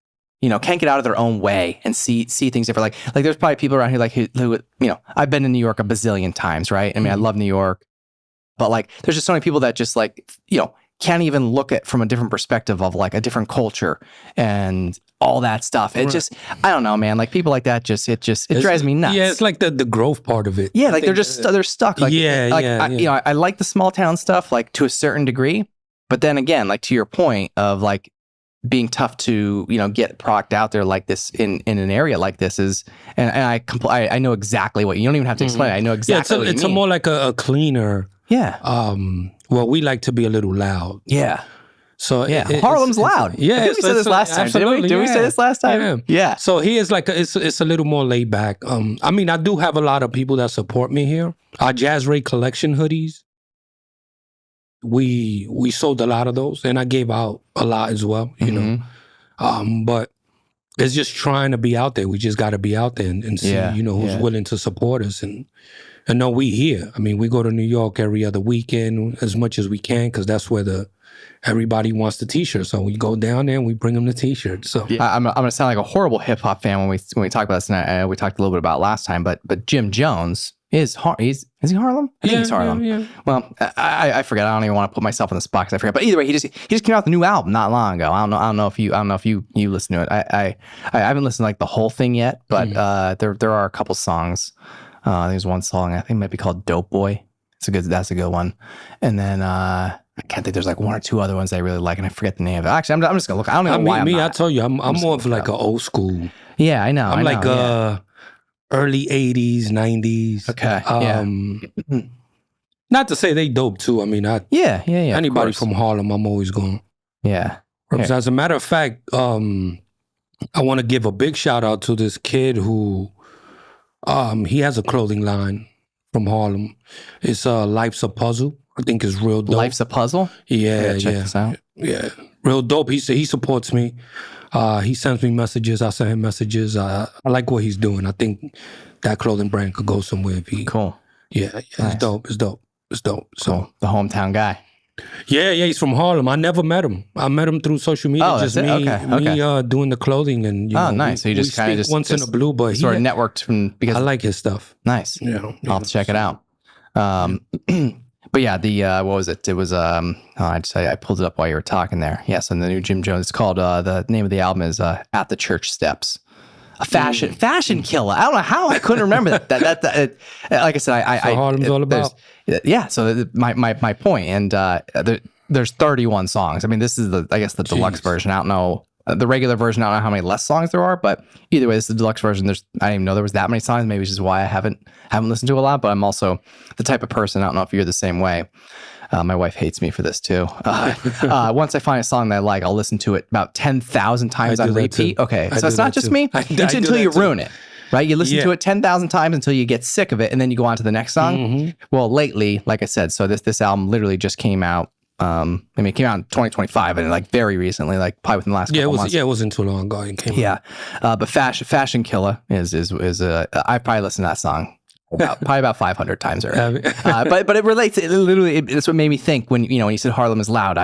you know, can't get out of their own way and see things different. Like there's probably people around here like who you know, I've been to New York a bazillion times, right? I mean, I love New York, but like there's just so many people that just like, you know, can't even look at from a different perspective of like a different culture and all that stuff. It just, I don't know, man. Like people like that it drives me nuts. Yeah, it's like the growth part of it. Yeah, like they're stuck. Like, you know, I like the small town stuff, like to a certain degree, but then again, like to your point of like being tough to, you know, get product out there like this in an area like this is, and I know exactly what you don't even have to explain. I know exactly. It's a more like a cleaner. Yeah. Well, we like to be a little loud. Yeah. So Harlem's loud. Yeah, I think we said this last time. Did we say this last time? Yeah. So here is like it's a little more laid back. I mean, I do have a lot of people that support me here. Our Jazrae collection hoodies, we sold a lot of those, and I gave out a lot as well. You know, but it's just trying to be out there. We just got to be out there and see, you know, who's willing to support us and know we here. I mean, we go to New York every other weekend as much as we can because that's where everybody wants the t-shirt. So we go down there and we bring them the t-shirt. So I'm gonna sound like a horrible hip hop fan when we talk about this. And I know we talked a little bit about it last time, but Jim Jones is he Harlem? I think he's Harlem. Yeah. Well, I forget. I don't even want to put myself in this box. I forget. But either way, he just came out with a new album not long ago. I don't know if you listen to it. I haven't listened to like the whole thing yet, but there are a couple songs. There's one song I think might be called "Dope Boy." That's a good one. And then I can't think. There's like one or two other ones I really like, and I forget the name of it. Actually, I'm just gonna look. I don't know why. I tell you, I'm more of like an old school. Yeah, I know. I'm like early 80s, 90s. Okay. Not to say they dope too. I mean, anybody from Harlem, I'm always going. Yeah. As a matter of fact, I want to give a big shout out to this kid who he has a clothing line from Harlem. It's Life's a Puzzle. I think it's real dope. Life's a Puzzle? Yeah, check this out. Yeah. Real dope. He supports me. He sends me messages. I send him messages. I like what he's doing. I think that clothing brand could go somewhere if he. Cool. Yeah, Nice. it's dope. It's dope. It's dope. So Cool. The hometown guy. yeah, he's from Harlem. I never met him. I met him through social media. Oh, just that's me, it? Okay. me doing the clothing and you know, Nice. So you just kind of just once in a blue, but sort of networked from because I like his stuff. nice. You know, I'll have to check it out. But yeah, the what was it? It was I pulled it up while you were talking there. Yes, and the new Jim Jones. It's called the name of the album is At the Church Steps. A fashion killer. I don't know how I couldn't remember that. Like I said, Harlem's all about. Yeah. So my point, and there's 31 songs. I mean, this is the deluxe version. I don't know the regular version. I don't know how many less songs there are, but either way, this is the deluxe version. I didn't even know there was that many songs. Maybe it's just why I haven't listened to a lot. But I'm also the type of person. I don't know if you're the same way. My wife hates me for this too. Once I find a song that I like, I'll listen to it about 10,000 times on repeat. Okay, so it's not just me until you ruin it, right? You listen to it 10,000 times until you get sick of it, and then you go on to the next song. Mm-hmm. Well, lately, like I said, so this album literally just came out. It came out in 2025, and like very recently, like probably within the last couple months. Yeah, it wasn't too long ago. It came out. But Fashion Killer is I probably listened to that song probably about 500 times already. But it relates. It's what made me think when you said Harlem is loud.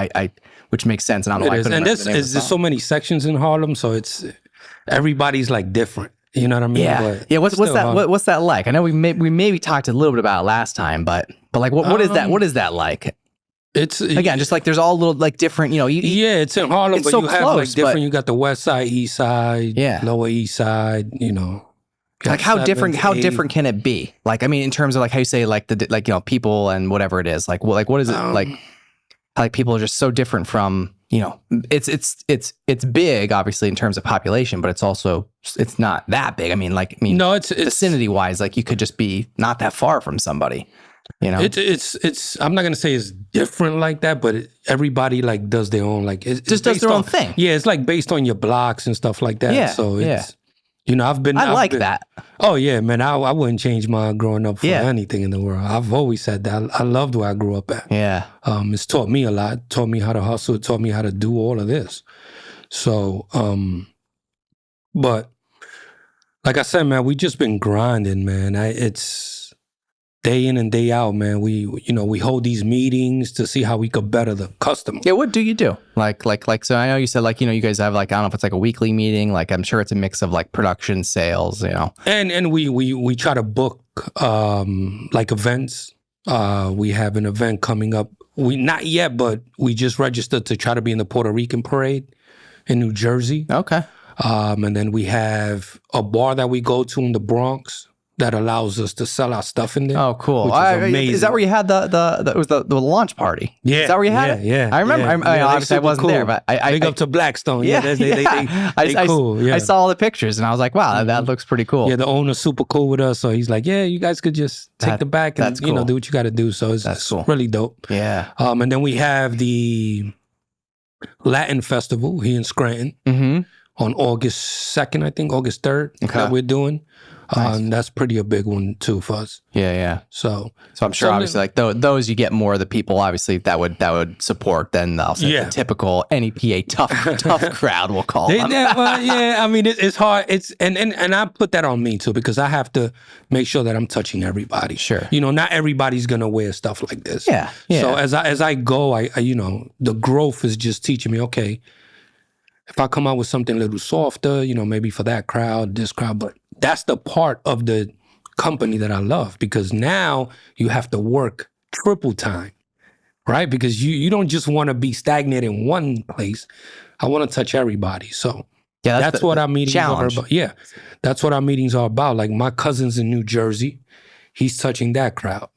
Which makes sense, and I don't know why I couldn't remember the name of the song. There's so many sections in Harlem, so it's everybody's like different. You know what I mean? Yeah. What's that? What's that like? I know we maybe talked a little bit about it last time, but like what is that? What is that like? It's again just like there's all little like different. It's in Harlem, it's but so you have close, like different. You got the West Side, East Side, Lower East Side. Like how different can it be? Like, I mean, in terms of like how you say like people and whatever it is, like what is it like? Like people are just so different from, it's big obviously in terms of population, but it's not that big. No, it's vicinity wise, like you could just be not that far from somebody. It's I'm not gonna say it's different like that, but everybody like does their own like it just does their own thing. Yeah, it's like based on your blocks and stuff like that. Yeah, so it's I've been that. Oh yeah, man. I wouldn't change mine growing up for anything in the world. I've always said that. I loved where I grew up at. Yeah. It's taught me a lot. Taught me how to hustle. It taught me how to do all of this. So, but like I said, man, we just been grinding, man. It's day in and day out, man. We hold these meetings to see how we could better the customer. Yeah, what do you do? Like, so I know you said like, you guys have like, I don't know if it's like a weekly meeting, like I'm sure it's a mix of like production, sales, And we try to book like events. We have an event coming up. Not yet, but we just registered to try to be in the Puerto Rican parade in New Jersey. Okay. And then we have a bar that we go to in the Bronx that allows us to sell our stuff in there. Oh, cool! Which is amazing. Is that where you had the launch party? Yeah, is that where you had it? Yeah, I remember. Obviously, I wasn't there, but I big up to Blackstone. Yeah, they cool. Yeah. I saw all the pictures and I was like, wow, that looks pretty cool. Yeah, the owner's super cool with us, so he's like, yeah, you guys could just take the back and cool. Do what you got to do. So it's cool. Really dope. Yeah. And then we have the Latin Festival here in Scranton on August 2nd, I think, August 3rd that we're doing. Nice. That's pretty a big one too for us. Yeah. So I'm sure obviously like those you get more of the people obviously that would support than the typical NEPA tough crowd we'll call them. Well, yeah. I mean it's hard. It's and I put that on me too because I have to make sure that I'm touching everybody. Sure. Not everybody's gonna wear stuff like this. Yeah. So as I go, I the growth is just teaching me. Okay, if I come out with something a little softer, maybe for that crowd, this crowd, but that's the part of the company that I love because now you have to work triple time, right? Because you don't just want to be stagnant in one place. I want to touch everybody. So that's what our meetings are about. Yeah, that's what our meetings are about. Like my cousin's in New Jersey, he's touching that crowd.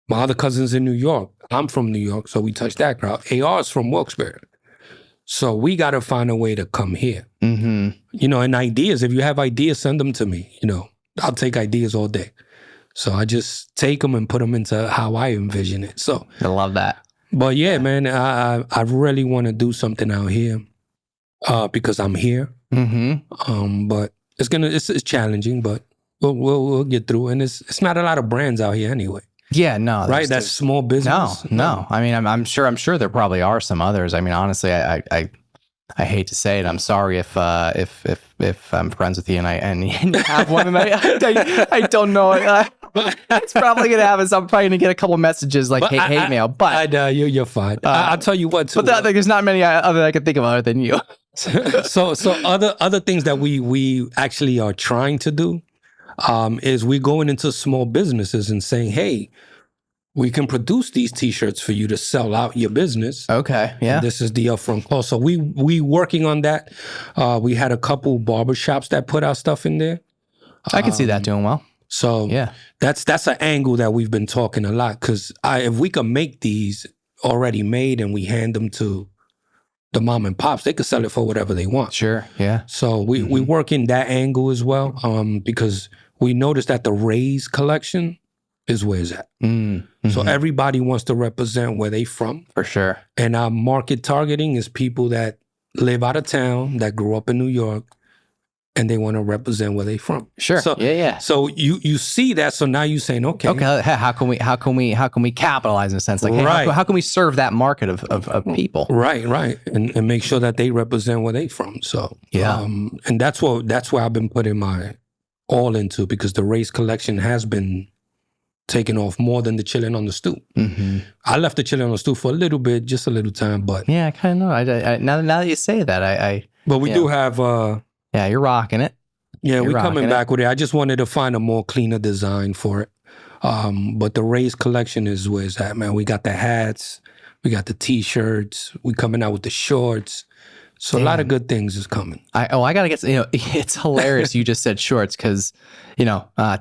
My other cousin's in New York. I'm from New York, so we touch that crowd. AR's from wilkes-barre. So we got to find a way to come here. Mm-hmm. And ideas, if you have ideas, send them to me. I'll take ideas all day. So I just take them and put them into how I envision it. So I love that. But yeah, man, I really want to do something out here because I'm here. Mm-hmm. But it's challenging, but we'll get through. And it's not a lot of brands out here anyway. Yeah, no. right? That's small business. No. I mean, I'm sure there probably are some others. I mean, honestly, I hate to say it. I'm sorry if I'm friends with you and you have one, and I don't know. It's probably gonna happen. So I'm probably gonna get a couple messages like hate mail. But you're fine. I'll tell you what. Too, but there's not many other I can think of other than you. so other things that we actually are trying to do is we're going into small businesses and saying, hey, we can produce these T-shirts for you to sell out your business. Okay, yeah. And this is the upfront cost. So we working on that. We had a couple barbershops that put our stuff in there. I can see that doing well. So yeah, that's an angle that we've been talking a lot, because if we could make these already made and we hand them to the mom and pops, they could sell it for whatever they want. Sure, yeah. So we work in that angle as well, because we noticed that the Raise collection is where it's at. So everybody wants to represent where they from. For sure. And our market targeting is people that live out of town, that grew up in New York, and they want to represent where they from. Sure. So, yeah. So you see that. So now you're saying, okay, how can we capitalize in a sense? Like, hey, right. how can we serve that market of people? Right. And make sure that they represent where they from. So yeah. And that's where I've been putting my all into, because the Race collection has been taking off more than the Chilling on the Stoop. I left the Chilling on the Stoop for a little bit, just a little time, but yeah, I kind of know. I now that you say that, but we do have. Yeah, you're rocking it. Yeah, we're coming back with it. I just wanted to find a more cleaner design for it. But the Raise collection is where it's at, man. We got the hats, we got the T-shirts, we coming out with the shorts. So a lot of good things is coming. I gotta get, it's hilarious you just said shorts, because,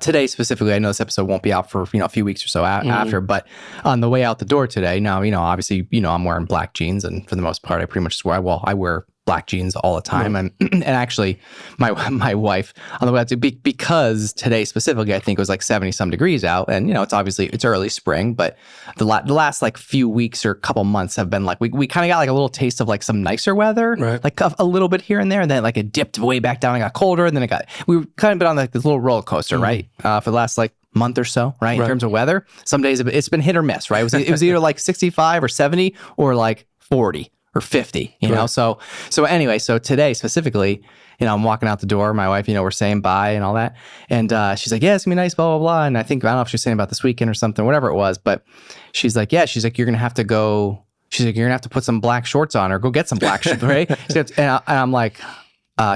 today specifically, I know this episode won't be out for, a few weeks or so after, but on the way out the door today, now, obviously, I'm wearing black jeans, and for the most part, I pretty much I wear black jeans all the time. And actually my wife on the way out to, because today specifically, I think it was like 70 some degrees out, and it's early spring, but the last like few weeks or couple months have been like, we kind of got like a little taste of like some nicer weather, right. Like a little bit here and there. And then like it dipped way back down and got colder. And then we kind of been on like this little roller coaster, right? For the last like month or so, right? In terms of weather, some days it's been hit or miss, right? It was either like 65 or 70 or like 40 or 50, you know? So anyway, so today specifically, I'm walking out the door, my wife, we're saying bye and all that. And she's like, yeah, it's gonna be nice, blah, blah, blah. And I don't know if she's saying about this weekend or something, whatever it was, but she's like, you're gonna have to go, she's like, you're gonna have to put some black shorts on or go get some black shorts, right? And I'm like,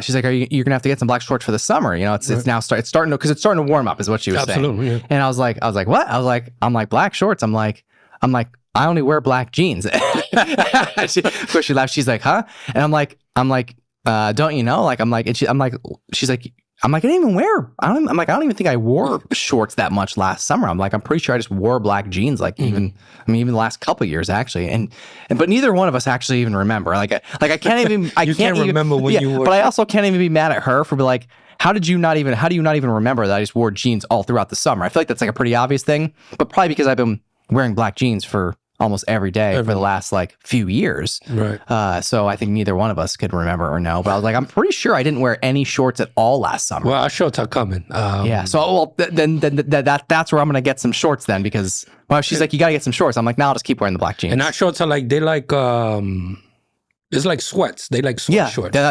she's like, you're gonna have to get some black shorts for the summer. It's now it's starting to, because it's starting to warm up is what she was saying. Absolutely, yeah. And I was like, what? I'm like, black shorts. I'm like, I only wear black jeans. Of course she laughed. She's like, huh? And I'm like, don't you know? Like, she's like, I didn't even wear, I don't even think I wore shorts that much last summer. I'm like, I'm pretty sure I just wore black jeans, like even the last couple of years actually. But neither one of us actually even remember. Like I can't even, I can't even remember when you wore. But I also can't even be mad at her for like, how do you not even remember that I just wore jeans all throughout the summer? I feel like that's like a pretty obvious thing, but probably because I've been wearing black jeans for almost every day for the last like few years. Right. So I think neither one of us could remember or know, but I was like, I'm pretty sure I didn't wear any shorts at all last summer. Well, our shorts are coming. Yeah. So then that's where I'm going to get some shorts then, because she's like, you got to get some shorts. I'm like, no, I'll just keep wearing the black jeans. And our shorts are like, it's like sweats. They like sweat shorts. Those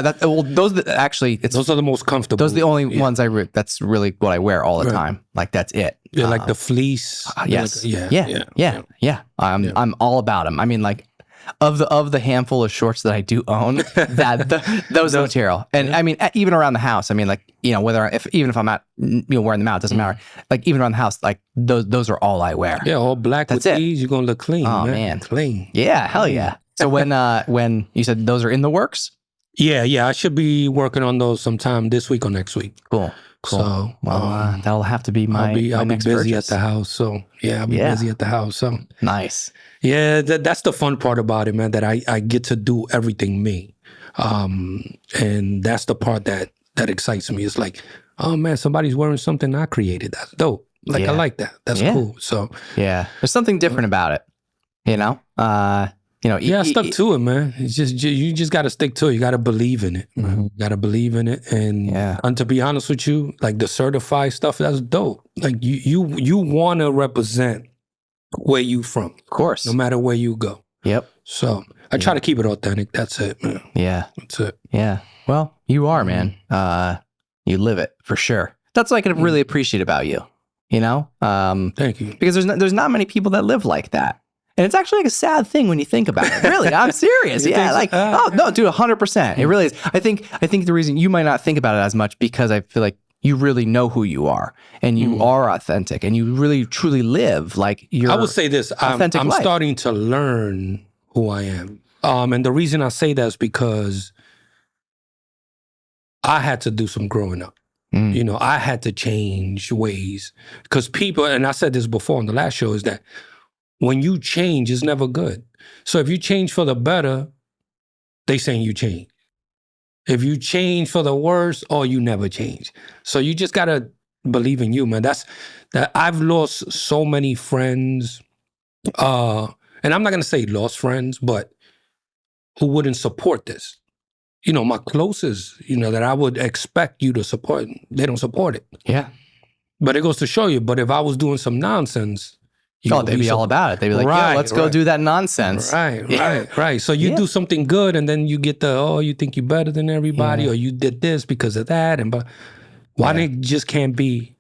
are the most comfortable. Those are the only ones that's really what I wear all the time. Like that's it. Yeah, like the fleece. Yes. Like, yeah. I'm all about them. I mean, like of the handful of shorts that I do own, those are the material. And I mean, even around the house. I mean, like even if I'm not wearing them out, it doesn't matter. Like even around the house, like those are all I wear. Yeah, all black. That's with these, you're gonna look clean. Oh man, clean. Yeah, hell yeah. So when you said those are in the works? Yeah, I should be working on those sometime this week or next week. Cool. So that'll have to be my I'll be next busy purchase. At the house. So I'll be busy at the house. So nice. Yeah, that's the fun part about it, man. That I get to do everything me, and that's the part that excites me. It's like, oh man, somebody's wearing something I created. That's dope. Like I like that. That's cool. So there's something different about it. I stuck to it, man. It's just you just got to stick to it. You got to believe in it. Man. You got to believe in it, and to be honest with you, like the certified stuff, that's dope. Like you want to represent where you from. Of course. No matter where you go. Yep. So I try to keep it authentic. That's it, man. Yeah. That's it. Yeah. Well, you are, man. You live it for sure. That's what I can really appreciate about you, you know? Thank you. Because there's not many people that live like that. And it's actually like a sad thing when you think about it. Really, I'm serious. Yeah, like, oh, no, dude, 100%. It really is. I think the reason you might not think about it as much because I feel like you really know who you are and you are authentic and you really, truly live like your I would say this. I'm life. starting to learn who I am. And the reason I say that is because I had to do some growing up. You know, I had to change ways. Because people, and I said this before on the last show, is that when you change, it's never good. So if you change for the better, they saying you change. If you change for the worse, or you never change. So you just gotta believe in you, man. That I've lost so many friends, and I'm not gonna say lost friends, but who wouldn't support this. You know, my closest, you know, that I would expect you to support, they don't support it. Yeah. But it goes to show you, but if I was doing some nonsense, they'd be all about it. They'd be like, yeah, let's go do that nonsense. Right. So you do something good and then you get you think you're better than everybody or you did this because of that. But why they just can't be,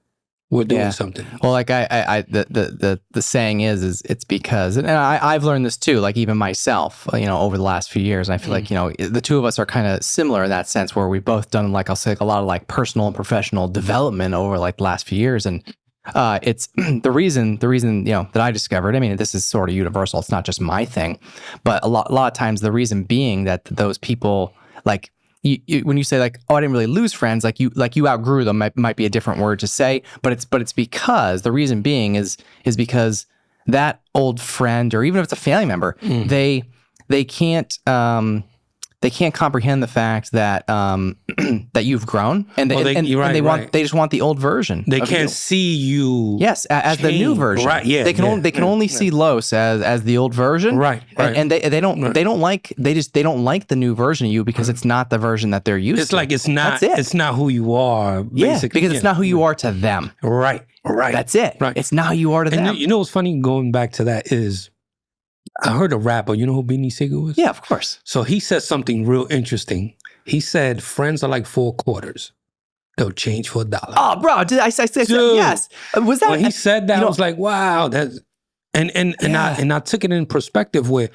we're doing something. Well, like the saying is it's because, and I've learned this too, like even myself, you know, over the last few years, and I feel like, you know, the two of us are kind of similar in that sense where we've both done, like, I'll say, like a lot of like personal and professional development over like the last few years. And it's the reason, you know, that I discovered, I mean, this is sort of universal. It's not just my thing, but a lot of times the reason being that those people, like, when you say like, oh, I didn't really lose friends, like you outgrew them, might be a different word to say, but it's because the reason being is because that old friend, or even if it's a family member, they can't comprehend the fact that that you've grown, and they just want the old version. They can't see you. Yes, as the new version. Right. Yeah. They can only see Los as the old version. Right. And they don't like the new version of you because it's not the version that they're used to. It's like it's not who you are. Basically. Because it's not who you are to them. Right. That's it. Right. It's not who you are to them. You know what's funny? Going back to that is, I heard a rapper, you know who Beanie Sigel was? Yeah, of course. So he said something real interesting. He said, friends are like 4 quarters. They'll change for $1. Oh, bro, I said yes. Was that when he said that? I was like, wow, that's and I took it in perspective where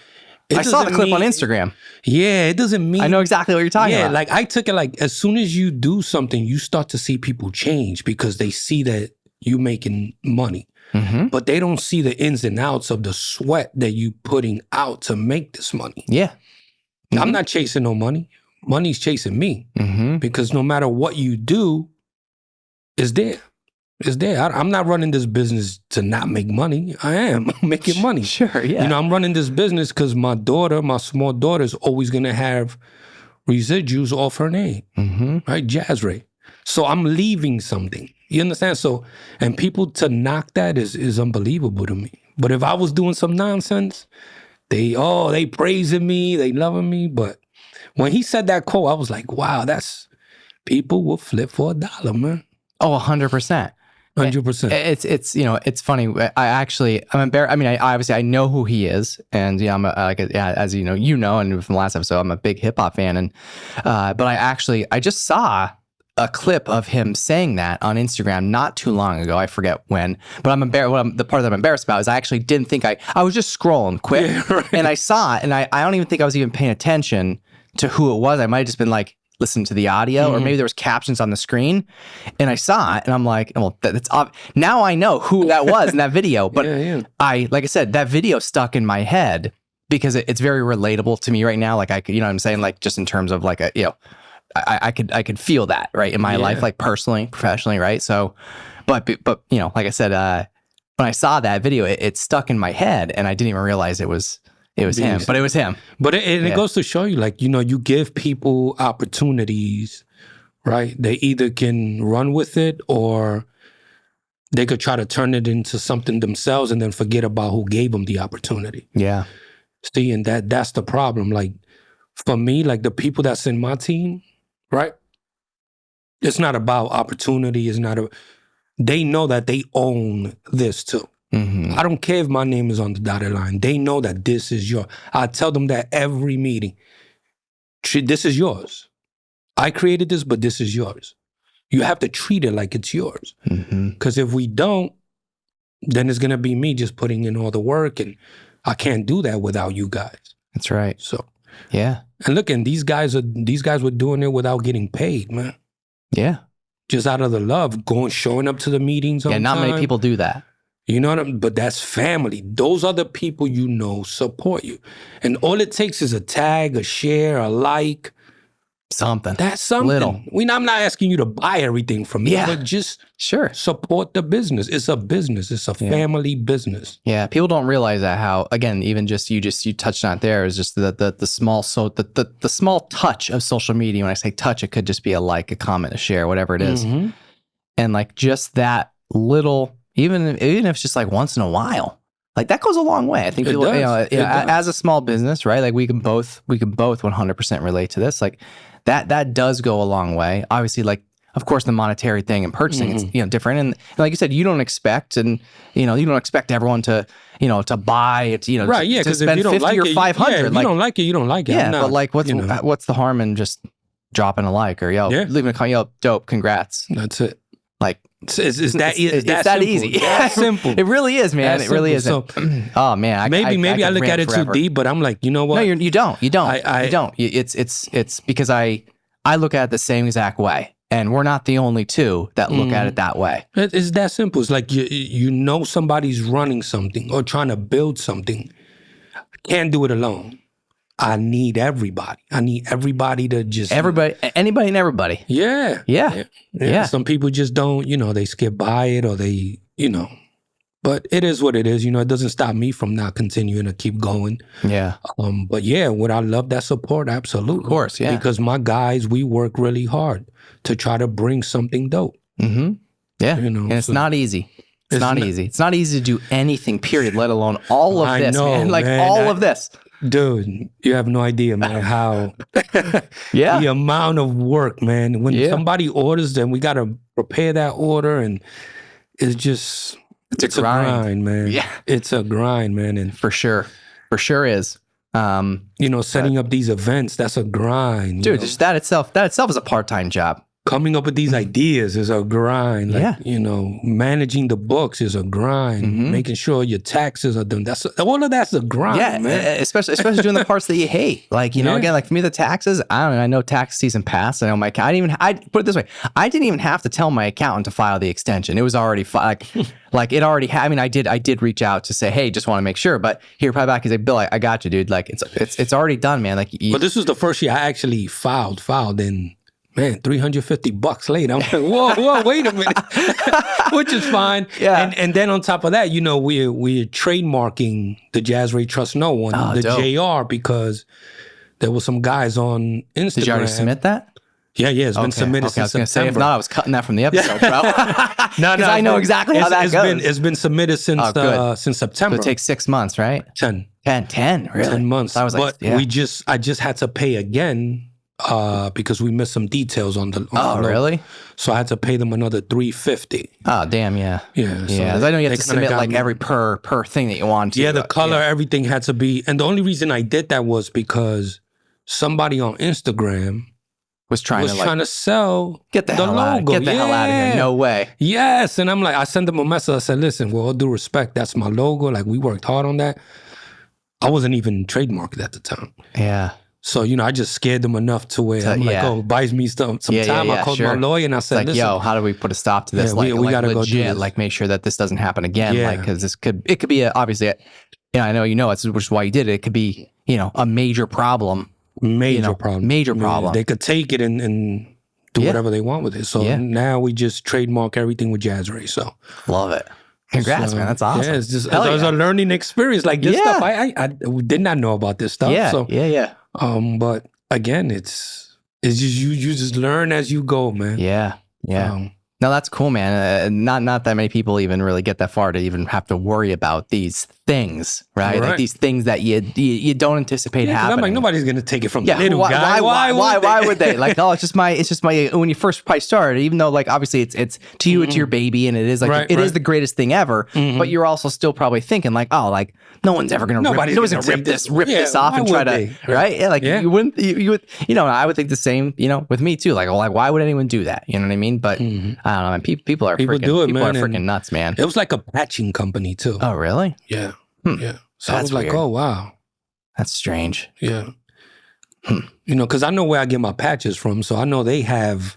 I saw the clip on Instagram. Yeah, it doesn't mean I know exactly what you're talking about. Yeah, like I took it like as soon as you do something, you start to see people change because they see that you making money. Mm-hmm. But they don't see the ins and outs of the sweat that you putting out to make this money. Yeah. Mm-hmm. I'm not chasing no money. Money's chasing me. Mm-hmm. Because no matter what you do, it's there. It's there. I'm not running this business to not make money. I am. I'm making money. Sure, yeah. You know, I'm running this business because my small daughter is always going to have residuals off her name. Mm-hmm. Right? Jazrae. So I'm leaving something. You understand? So, and people to knock that is unbelievable to me. But if I was doing some nonsense, they praising me, they loving me. But when he said that quote, I was like, wow, people will flip for $1, man. Oh, 100%. 100%. It's you know, it's funny. I'm embarrassed. I mean, I know who he is, and yeah, as you know, and from the last episode, I'm a big hip hop fan, and but I just saw a clip of him saying that on Instagram not too long ago. I forget when, but I'm embarrassed. The part that I'm embarrassed about is I actually didn't think I was just scrolling quick, and I saw it, and I don't even think I was even paying attention to who it was. I might have just been like, listen to the audio, or maybe there was captions on the screen, and I saw it, and I'm like, well, that's now I know who that was in that video. But like I said, that video stuck in my head because it's very relatable to me right now. Like I could, you know what I'm saying? Like just in terms of like I could feel that right in my life, like personally, professionally, right? So, but you know, like I said, when I saw that video, it stuck in my head, and I didn't even realize it was him, but it was him. But it goes to show you, like, you know, you give people opportunities, right? They either can run with it, or they could try to turn it into something themselves and then forget about who gave them the opportunity. Yeah. See, and that's the problem. Like, for me, like the people that's in my team, right? It's not about opportunity. They know that they own this too. I don't care if my name is on the dotted line. They know that this is yours. I tell them that every meeting. This is yours. I created this, but this is yours. You have to treat it like it's yours. Because if we don't, then it's going to be me just putting in all the work, and I can't do that without you guys. That's right. So, yeah. And look, and these guys were doing it without getting paid, man. Yeah. Just out of the love, showing up to the meetings on time. Yeah, not many people do that. You know what I mean? But that's family. Those are the people you know support you. And all it takes is a tag, a share, a like. Something. That's something. Little. I'm not asking you to buy everything from me, but just support the business. It's a business. It's a family business. Yeah, people don't realize that how, again, even just you touched on it there, is just the small the small touch of social media. When I say touch, it could just be a like, a comment, a share, whatever it is. And like just that little, even if it's just like once in a while, like that goes a long way. I think people, as a small business, right? Like we can both 100% relate to this. Like that does go a long way. Obviously, like of course the monetary thing and purchasing, it's different. And like you said, you don't expect, and you don't expect everyone to to buy it. Right? Yeah, because if you don't 50 like or it, 500, if you don't like it, you don't like it. Yeah, but like what's the harm in just dropping a like or leaving a comment, dope, congrats. That's it. Like it's that easy. That's simple. It really is, man. That's it really is. So, oh man, maybe I look at it too deep, but I'm like, you know what? No, you don't. You don't. It's because I look at it the same exact way, and we're not the only two that look at it that way. It's that simple. It's like you know somebody's running something or trying to build something. Can't do it alone. I need everybody. I need everybody to just... Anybody and everybody. Yeah. Some people just don't, they skip by it or they, But it is what it is. It doesn't stop me from not continuing to keep going. Yeah. But yeah, would I love that support? Absolutely. Of course, yeah. Because my guys, we work really hard to try to bring something dope. Yeah. And it's not easy. It's not easy. It's not easy to do anything, period, let alone all of this, man. Like all of this. Dude, you have no idea, man, how the amount of work, man. When somebody orders them, we got to prepare that order, and it's a grind, man. Yeah. It's a grind, man. And for sure is. Setting up these events, that's a grind. Dude, just that itself is a part-time job. Coming up with these ideas is a grind. Like, managing the books is a grind. Making sure your taxes are done. All of that's a grind, man. Especially doing the parts that you hate. Like, again, like for me, the taxes, I know tax season passed. I know I put it this way. I didn't even have to tell my accountant to file the extension. It was already like it already had. I mean, I did reach out to say, hey, just want to make sure. But here, probably back, he's like, Bill, I got you, dude. Like it's already done, man. Like, but this was the first year I actually filed in. Man, $350 later. I'm like, whoa, wait a minute. Which is fine. Yeah. And then on top of that, we're trademarking the Jazrae Trust No One, the dope. JR, because there were some guys on Instagram. Did you already submit that? Yeah, it's been submitted since September. I was going to say, if not, I was cutting that from the episode, bro. No, I know exactly how that goes. It's been submitted since September. So it takes 6 months, right? 10, really? 10 months. I was like, I just had to pay again. Because we missed some details on the really? So I had to pay them another $350. Oh, damn, yeah. Yeah. So I know you have to submit like every per thing that you want to. Yeah, the color, everything had to be. And the only reason I did that was because somebody on Instagram was trying to sell the logo. Get the hell out of here. No way. Yes. And I'm like, I sent them a message. I said, listen, with all due respect, that's my logo. Like, we worked hard on that. I wasn't even trademarked at the time. Yeah. So, I just scared them enough to where I'm like, it buys me some time. I called my lawyer and I said, listen, yo, how do we put a stop to this? We got to go do this. Like, make sure that this doesn't happen again. Yeah. Like, because it could be obviously, I know it's which is why you did it. It could be, a major problem. Major problem. They could take it and do whatever they want with it. So now we just trademark everything with Jazrae. So love it. Congrats, man. That's awesome. Yeah, it's just it was a learning experience. Like this stuff, I did not know about this stuff. Yeah, so, yeah. But again, it's just you just learn as you go, man. Yeah. No, that's cool, man. Not that many people even really get that far to even have to worry about these things, right? Like these things that you don't anticipate happening. I'm like, nobody's gonna take it from the little guy. Why would they? Like, oh, it's just my. When you first probably started, even though like obviously it's to you, it's your baby, and it is like it is the greatest thing ever. But you're also still probably thinking like, oh, like no one's ever gonna rip this off and try to right? Yeah, like you wouldn't. You would. I would think the same. With me too. Like, why would anyone do that? You know what I mean? But I don't know, man. People are freaking nuts, man. It was like a patching company too. Oh, really? Yeah. Yeah. So I was like, oh, wow. That's strange. Yeah. Because I know where I get my patches from. So I know they have,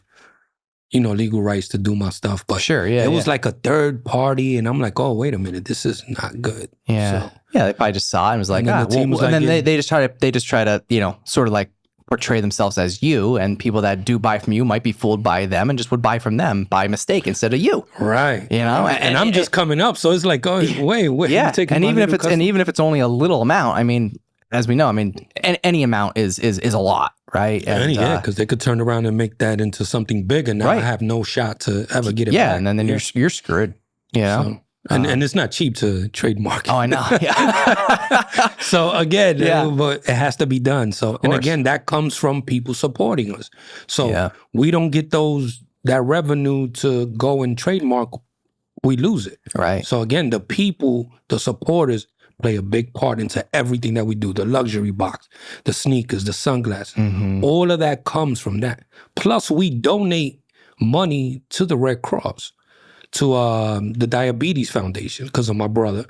legal rights to do my stuff. But sure, yeah. It was like a third party. And I'm like, oh, wait a minute. This is not good. Yeah. So, yeah. They probably just saw it and was like, they just try to, sort of like portray themselves as you, and people that do buy from you might be fooled by them and just would buy from them by mistake instead of you. Right. And I'm just coming up, so it's like, oh, wait. Yeah. And even if it's only a little amount, I mean, as we know, any amount is a lot, right? And, because they could turn around and make that into something bigger. Now I have no shot to ever get it back. Yeah, and then you're screwed. So, and it's not cheap to trademark. Oh, I know. Yeah. So again, but it has to be done. So, and again, that comes from people supporting us. So we don't get that revenue to go and trademark. We lose it. Right. So again, the people, the supporters play a big part into everything that we do. The luxury box, the sneakers, the sunglasses, all of that comes from that. Plus we donate money to the Red Cross, to the Diabetes Foundation because of my brother.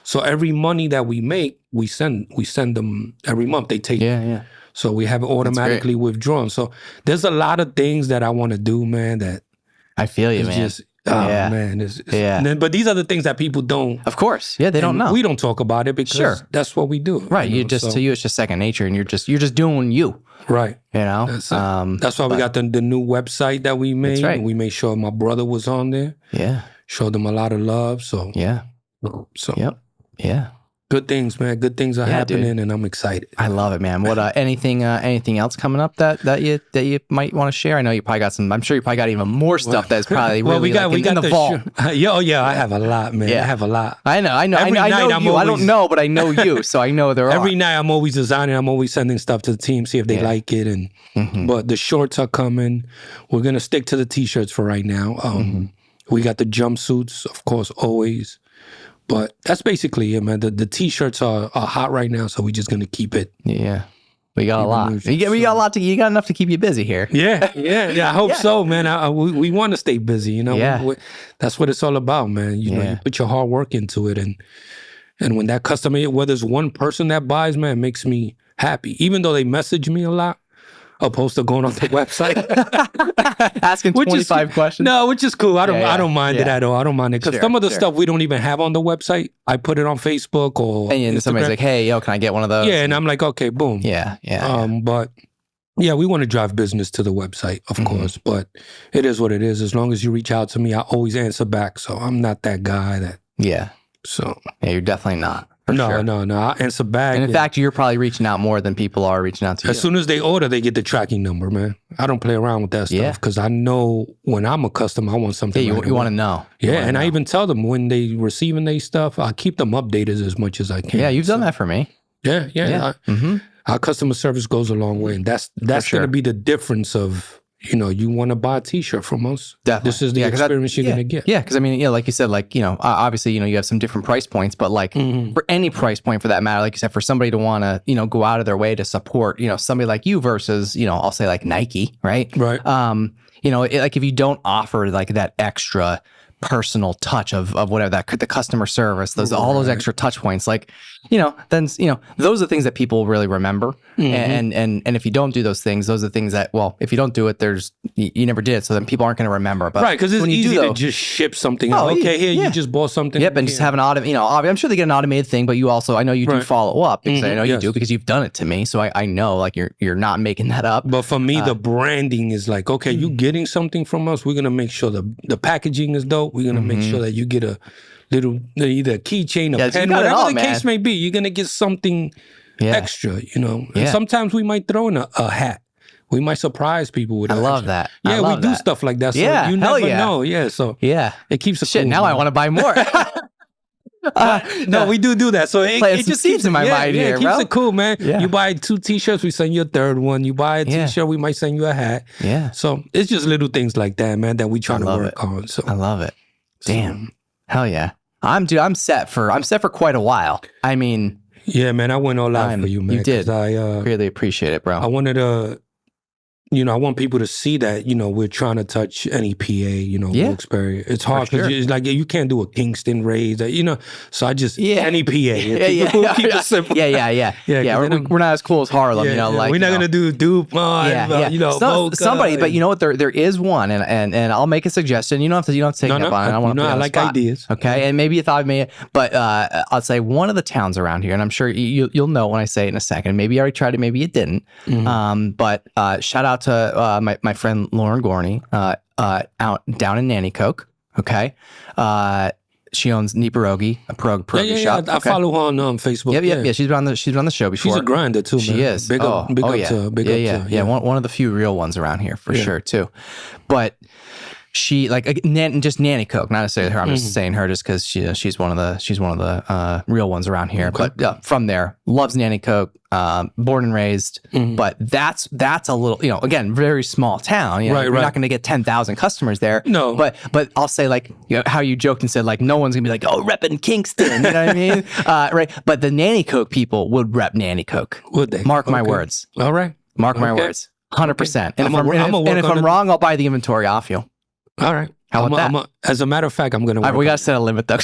So every money that we make, we send them every month. They take it. So we have it automatically withdrawn. So there's a lot of things that I want to do, man, that I feel you, man. Just, man. But these are the things that people don't. Of course. Yeah, they don't know. We don't talk about it because that's what we do. Right. To you, it's just second nature, and you're just doing you. Right. That's why we got the new website that we made. That's right. We made sure my brother was on there. Yeah. Showed them a lot of love. So So yeah. Good things, man. Good things are happening, dude. And I'm excited. I love it, man. What anything else coming up that you might want to share? I know you probably got some. I'm sure you probably got even more stuff that's probably really we got in the vault. I have a lot, man. I have a lot. I know. I know you. I don't know, but I know you, so I know there are. Every night I'm always designing. I'm always sending stuff to the team, see if they like it. And but the shorts are coming. We're gonna stick to the t-shirts for right now. We got the jumpsuits, of course, always. But that's basically it, man. The t-shirts are hot right now, so we're just gonna keep it. Yeah, we got a lot. You got a lot you got enough to keep you busy here. Yeah. I hope so, man. We want to stay busy, that's what it's all about, man. You put your hard work into it, and when that customer, whether it's one person that buys, man, it makes me happy. Even though they message me a lot, opposed to going on the website asking 25 questions. No, which is cool. I don't mind it at all. I don't mind it because some of the stuff we don't even have on the website. I put it on Facebook or and somebody's like, "Hey, can I get one of those?" Yeah, and I'm like, "Okay, boom." Yeah. But we want to drive business to the website, of course. But it is what it is. As long as you reach out to me, I always answer back. So I'm not that guy that. Yeah. So you're definitely not. No, I answer back. And in fact, you're probably reaching out more than people are reaching out to you. As soon as they order, they get the tracking number, man. I don't play around with that stuff because I know when I'm a customer, I want something. Yeah, you want to know. I even tell them when they receiving their stuff, I keep them updated as much as I can. Yeah, you've done that for me. Yeah. Our customer service goes a long way, and that's going to be the difference of. You want to buy a t-shirt from us. Definitely. This is the experience you're going to get. Yeah, because like you said, obviously, you have some different price points, but for any price point for that matter, like you said, for somebody to want to, go out of their way to support, somebody like you versus, I'll say like Nike, right? Right. Like if you don't offer like that extra personal touch of whatever the customer service, all those extra touch points, then those are the things that people really remember. And if you don't do those things, those are the things that, well, if you don't do it, you never did, so then people aren't going to remember. But right, because it's easy to just ship something. You just bought something. Yep, and just have an I'm sure they get an automated thing, but you also, I know you do follow up because I know you do because you've done it to me, so I know like you're not making that up. But for me, the branding is like, okay, you getting something from us, we're going to make sure the packaging is dope. We're going to make sure that you get a little, either a keychain, a pen, whatever the case may be. You're going to get something extra, And sometimes we might throw in a hat we might surprise people with I love that. Yeah, I love we do that. stuff like that. So Yeah, you hell never yeah. know. Yeah, so Yeah. it keeps it Shit, cool, now man. I want to buy more. No, we do that. So it Planting some just seeds keeps in my mind it here, keeps bro. it cool, man. Yeah. You buy 2 t-shirts, we send you a third one. You buy a Yeah. t-shirt, we might send you a hat. Yeah. So it's just little things like that, man, that we trying to love work it. on. So I love it. Damn. Hell yeah. I'm set for quite a while. I mean, yeah, man, I went all out for you, man. You did. 'Cause I really appreciate it, bro. I wanted to, I want people to see that, we're trying to touch any PA, Wilkes-Barre. It's hard because it's like you can't do a Kingston raise, so I just, any PA. We'll keep it simple. Yeah. We're not as cool as Harlem, like. We're not going to do dupe, somebody, but you know what? There is one, and I'll make a suggestion. You don't have to take it up on it. I want to I like ideas. Okay, and maybe you thought me, but I'll say one of the towns around here, and I'm sure you'll know when I say it in a second. Maybe you already tried it, maybe you didn't. But shout out to my friend Lauren Gorney out down in Nanticoke. Okay, she owns Neat Pierogi, a pierogi shop. I follow her on Facebook. Yeah. She's been on the show before. She's a grinder too, man. She is. Big up to her. Yeah. One of the few real ones around here for sure too. But she just Nanticoke, not necessarily her. I'm just saying her just because she's one of the real ones around here. Okay. But from there, loves Nanticoke, born and raised. But that's a little, again, very small town. We're not going to get 10,000 customers there. No. But I'll say how you joked and said no one's gonna be like, oh, repping Kingston. You know what I mean? Right. But the Nanticoke people would rep Nanticoke. Would they? Mark my words. All right. Mark my words. 100%. And if I'm it. wrong, I'll buy the inventory off you. All right. How about that? As a matter of fact, I'm going to work. We got to set a limit though.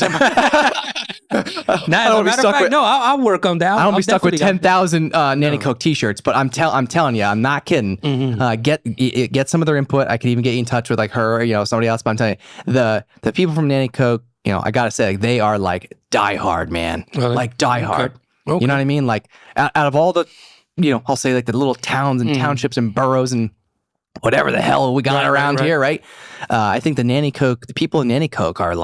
I'll work on that. I don't be stuck with 10,000 Nanticoke t-shirts, but I'm telling you, I'm not kidding. Get some of their input. I could even get you in touch with her, somebody else. But I'm telling you, the people from Nanticoke, I gotta say, they are diehard, man. Really? Diehard. Okay. You know what I mean? Out of all the, I'll say the little towns and townships and boroughs and whatever the hell we got around here, right? I think the people in Nanticoke are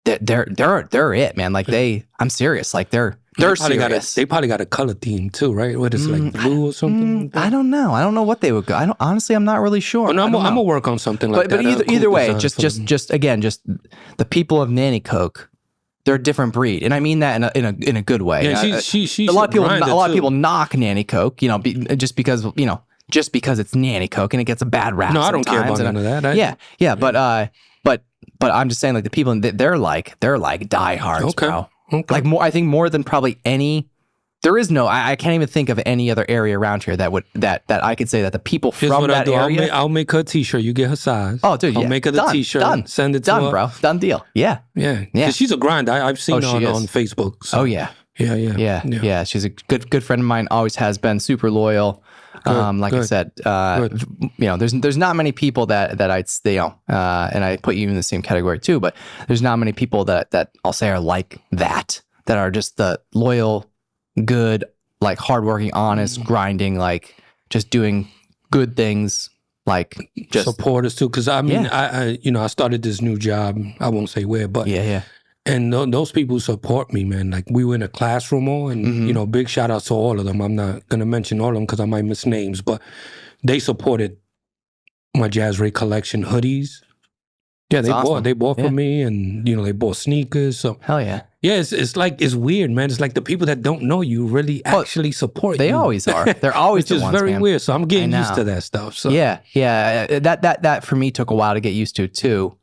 they're it, man. I'm serious. They're serious. They probably got a color theme too, right? What is it, blue or something? I don't know. I don't know what they would go. Honestly, I'm not really sure. I'm gonna work on something like that. But either way, just the people of Nanticoke, they're a different breed, and I mean that in a good way. Yeah, she's a lot of people knock Nanticoke, just because it's Nanticoke and it gets a bad rap. No, I don't care about none of that. But I'm just saying, the people they're diehards, bro. Okay. I think more than probably any. There is no. I can't even think of any other area around here that I could say that the people from that area. I'll make her a t-shirt. You get her size. Oh, dude, I'll make her the t-shirt. Done. Send it to her. Done, bro. Done deal. Yeah. 'Cause she's a grinder. I've seen her on Facebook. So. Oh yeah. Yeah. She's a good friend of mine. Always has been. Super loyal. I said, there's not many people that I'd say, and I put you in the same category too, but there's not many people that I'll say are like that are just the loyal, good, hardworking, honest, grinding, just doing good things, just supporters too. Cause I mean, I started this new job. I won't say where, but and those people support me, man. We were in a classroom and, big shout out to all of them. I'm not going to mention all of them because I might miss names, but they supported my Jazrae collection hoodies. Yeah, they bought from me and, they bought sneakers. So hell yeah. Yeah, it's weird, man. It's the people that don't know you really actually support you. They always are. They're always the ones, Which is very weird. So I'm getting used to that stuff. So yeah. That for me took a while to get used to too.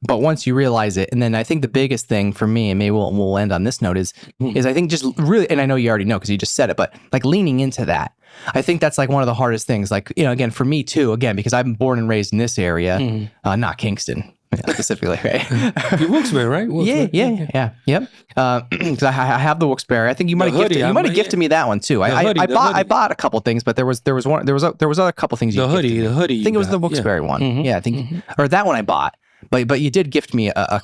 But once you realize it, and then I think the biggest thing for me, and maybe we'll end on this note, is I think just really, and I know you already know because you just said it, but leaning into that. I think that's one of the hardest things. Again, for me too, again, because I'm born and raised in this area, not Kingston specifically, right? You Wilkes-barre, right? Yeah. Yep. Because I have the wilkes-barre. I think you might have gifted me that one too. I bought a couple things, but there was other couple things. The hoodie. I think it was the wilkes-barre one. Yeah, I think, or that one I bought. But you did gift me a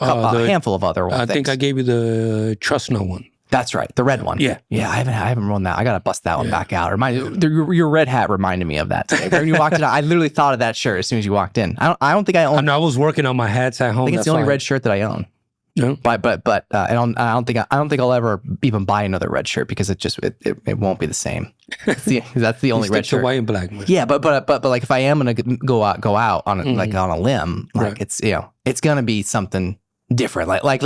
handful of other ones. I think I gave you the Trust No One. That's right, the red one. Yeah. I haven't worn that. I gotta bust that one back out. Your red hat reminded me of that today. When you walked in, I literally thought of that shirt as soon as you walked in. I don't think I own. I was working on my hats at home. I think it's the only red shirt that I own. Yeah. But and I don't think I'll ever even buy another red shirt because it won't be the same. That's the only red shirt. White and black. Man. Yeah, but like if I am gonna go out on like on a limb, like it's it's gonna be something different. Like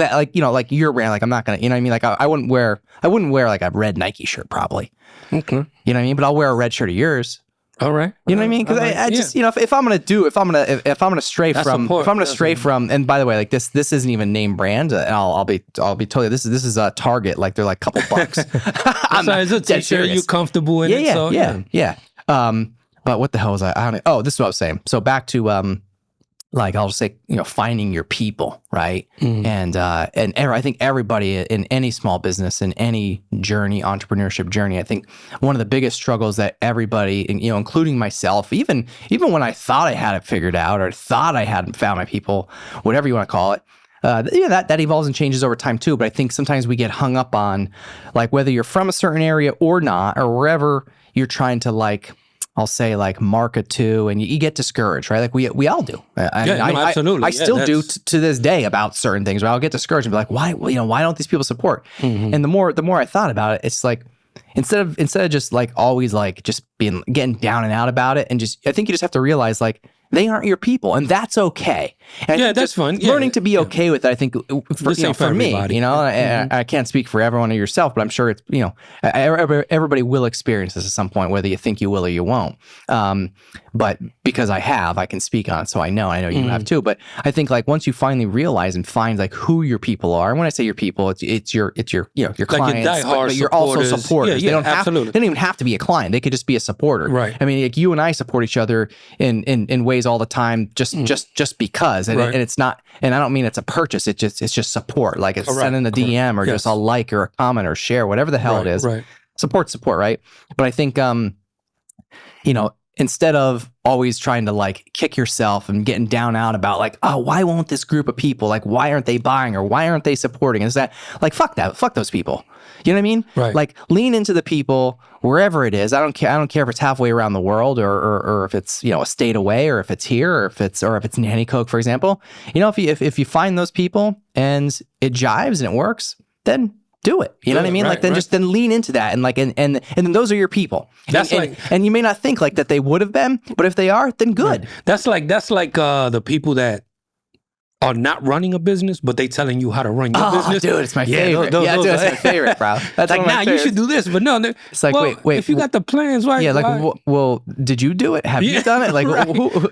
your brand. Like I'm not gonna, you know what I mean? Like I wouldn't wear like a red Nike shirt probably. Okay. You know what I mean? But I'll wear a red shirt of yours. All right. You know what I mean? Because I just, if I'm gonna stray from, and by the way, like this isn't even name brand. And I'll be totally, this is a Target. Like they're like a couple bucks. It's a t-shirt. You're comfortable in it. Yeah. But what the hell was I don't. Oh, this is what I was saying. So back to like I'll just say, finding your people, right? And I think everybody in any small business, in any journey, entrepreneurship journey, I think one of the biggest struggles that everybody, including myself, even when I thought I had it figured out or thought I hadn't found my people, whatever you want to call it, that evolves and changes over time too. But I think sometimes we get hung up on like whether you're from a certain area or not, or wherever you're trying to like, I'll say like market to, and you get discouraged, right? Like we all do. Absolutely. I still do to this day about certain things. Right? I'll get discouraged and be like, why don't these people support? And the more I thought about it, it's like instead of just like always like just getting down and out about it, and I think you just have to realize like they aren't your people, and that's okay. And that's fun. Learning to be okay with it, I think, for me, I can't speak for everyone or yourself, but I'm sure it's, everybody will experience this at some point, whether you think you will or you won't. But because I can speak on it, so I know you have too. But I think like once you finally realize and find like who your people are, and when I say your people, it's your clients, but you're also supporters. They don't even have to be a client. They could just be a supporter. Right. I mean, like you and I support each other in ways all the time, just because, and it's not, and I don't mean it's a purchase. It's just support. Like it's sending a DM or just a like or a comment or share, whatever the hell it is. Right. Support, right? But I think, instead of always trying to like kick yourself and getting down out about like, oh, why won't this group of people, like, why aren't they buying or why aren't they supporting? And it's that, like, fuck those people. You know what I mean? Right. Like lean into the people wherever it is. I don't care if it's halfway around the world or if it's, a state away, or if it's here, or if it's Nanny Coke, for example. If you find those people and it jives and it works, then do it. You know what I mean? Right, like then lean into that, and like and then those are your people. And you may not think like that they would have been, but if they are, then good. Right. That's like the people that are not running a business, but they telling you how to run your business. Dude, it's my favorite. It's my favorite, bro. That's like, nah, you should do this, but no. It's like, wait. If you got the plans, right? Yeah, like, well, did you do it? Have you done it? Like,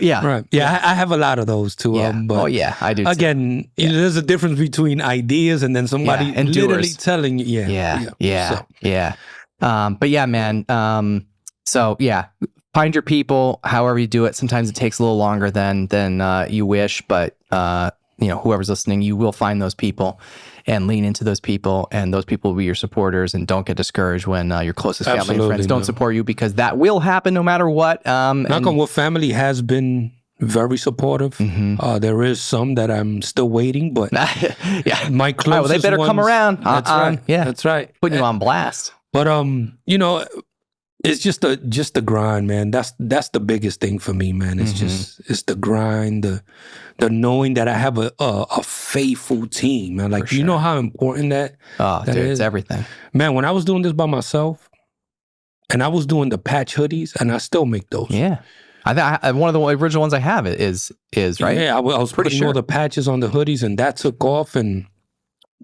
yeah. Right. Yeah, I have a lot of those too. Yeah. But I do. Again, there's a difference between ideas and then somebody and literally doers. telling you. Yeah. But yeah, man. So yeah. Find your people, however you do it. Sometimes it takes a little longer than you wish, but whoever's listening, you will find those people and lean into those people, and those people will be your supporters. And don't get discouraged when your closest family and friends don't support you, because that will happen no matter what. Knock on wood, family has been very supportive. There is some that I'm still waiting, but my closest well, they better ones, come around. That's right. Yeah, that's right. Putting you on blast. But it's just the grind, man. That's the biggest thing for me, man. It's it's the grind, the knowing that I have a faithful team, man. Like, you know how important that dude, is? It's everything. Man, when I was doing this by myself, and I was doing the patch hoodies, and I still make those. Yeah. I one of the original ones I have is right. Yeah, I was putting all the patches on the hoodies, and that took off, and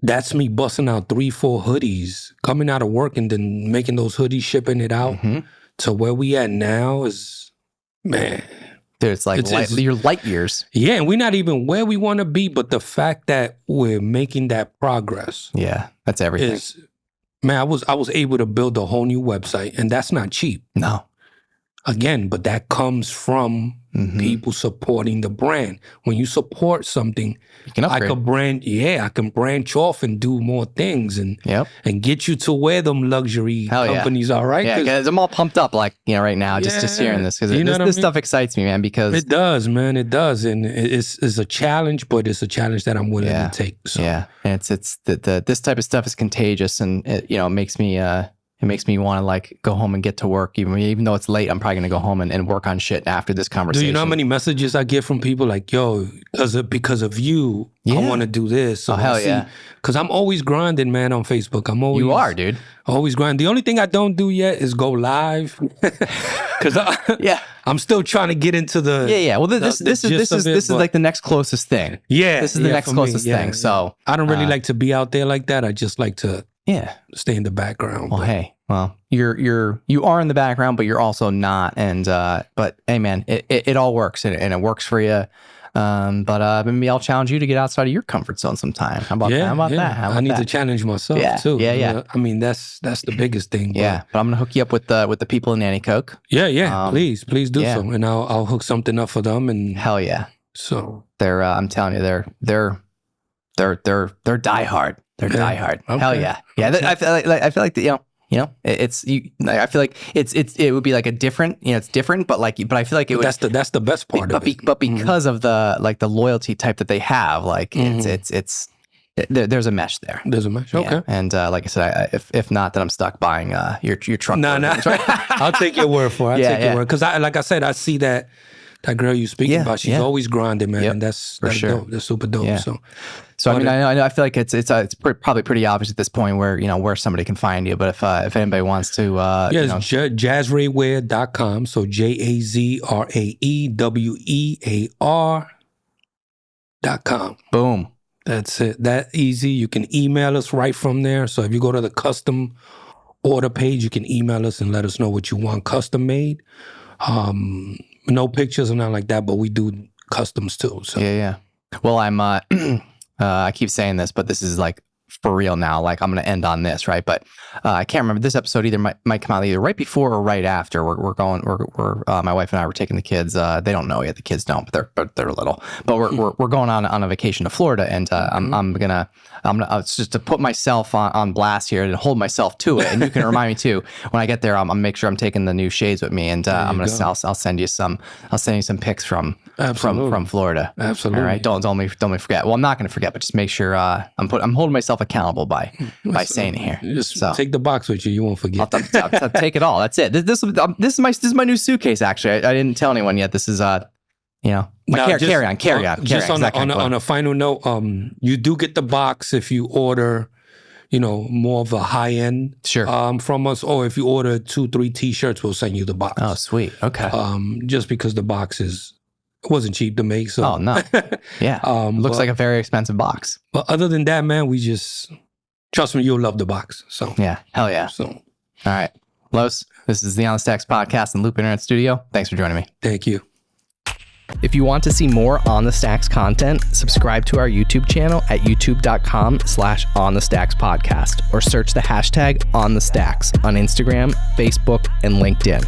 that's me busting out 3-4 hoodies, coming out of work and then making those hoodies, shipping it out to where we at now is, man. Dude, it's like your light years. Yeah, and we're not even where we want to be, but the fact that we're making that progress. Yeah, that's everything. Man, I was able to build a whole new website, and that's not cheap. No. Again, but that comes from people supporting the brand. When you support something, I can branch off and do more things and get you to where them luxury companies are, right? Yeah, because I'm all pumped up, like, right now, just hearing this, because this stuff excites me, man. Because it does, man, it does, and it's a challenge, but it's a challenge that I'm willing to take. So. Yeah, and it's this type of stuff is contagious, and it makes me. It makes me want to like go home and get to work. Even though it's late, I'm probably going to go home and work on shit after this conversation. Do you know how many messages I get from people like, yo, because of you, I want to do this. So hell yeah. Because I'm always grinding, man, on Facebook. You are, dude. Always grinding. The only thing I don't do yet is go live. Because I'm still trying to get into the Well, this is like the next closest thing. Yeah. This is the next closest thing. So I don't really like to be out there like that. I just like to stay in the background. Well, you are in the background, but you're also not. And but hey, man, it all works and it works for you. But maybe I'll challenge you to get outside of your comfort zone sometime. How about that? I need to challenge myself too. Yeah. I mean, that's the biggest thing. But I'm gonna hook you up with the people in Nanny Coke. Please do so, and I'll hook something up for them. And hell yeah. So they're I'm telling you, they're diehard. They're diehard. Okay. Hell yeah. I feel like it's you. I feel like it would be like a different. It's different, but I feel like it would. That's the best part of it. But because of the loyalty type that they have, there's a mesh there. There's a mesh. Okay. Yeah. And like I said, if not, then I'm stuck buying your truck. No. I'll take your word for it. I'll take your word because like I said, I see that girl you speaking about. She's always grinding, man. And that's sure. Dope. That's super dope. Yeah. So I mean, I feel like it's probably pretty obvious at this point where somebody can find you. But if anybody wants to, it's Jazraewear.com. So JAZRAEWEAR.com. Boom. That's it. That easy. You can email us right from there. So if you go to the custom order page, you can email us and let us know what you want custom made. No pictures or nothing like that, but we do customs too. So yeah. Well, I'm I keep saying this, but this is like for real now. Like I'm going to end on this, right? But I can't remember. This episode either might come out either right before or right after. We're my wife and I were taking the kids. They don't know yet. The kids don't, but they're little. But we're going on a vacation to Florida, and I'm gonna just to put myself on blast here and hold myself to it. And you can remind me too when I get there. I'll make sure I'm taking the new shades with me, and I'll send you some pics from Florida. Absolutely. All right. Don't forget. Well, I'm not going to forget, but just make sure I'm holding myself accountable by saying it here. Just take the box with you. You won't forget. I'll take it all. That's it. This is my new suitcase. Actually, I didn't tell anyone yet. This is carry on. Just on a final note, you do get the box if you order, more of a high end from us, or if you order 2-3 t-shirts, we'll send you the box. Oh, sweet. Okay. Just because the box wasn't cheap to make. So. Oh no. Yeah. Looks like a very expensive box. But other than that, man, we just trust me, you'll love the box. So yeah, hell yeah. So all right, Los, this is the On the Stacks podcast in Loop Internet Studio. Thanks for joining me. Thank you. If you want to see more On the Stacks content, subscribe to our YouTube channel at youtube.com/onthestackspodcast or search the hashtag On the Stacks on Instagram, Facebook, and LinkedIn.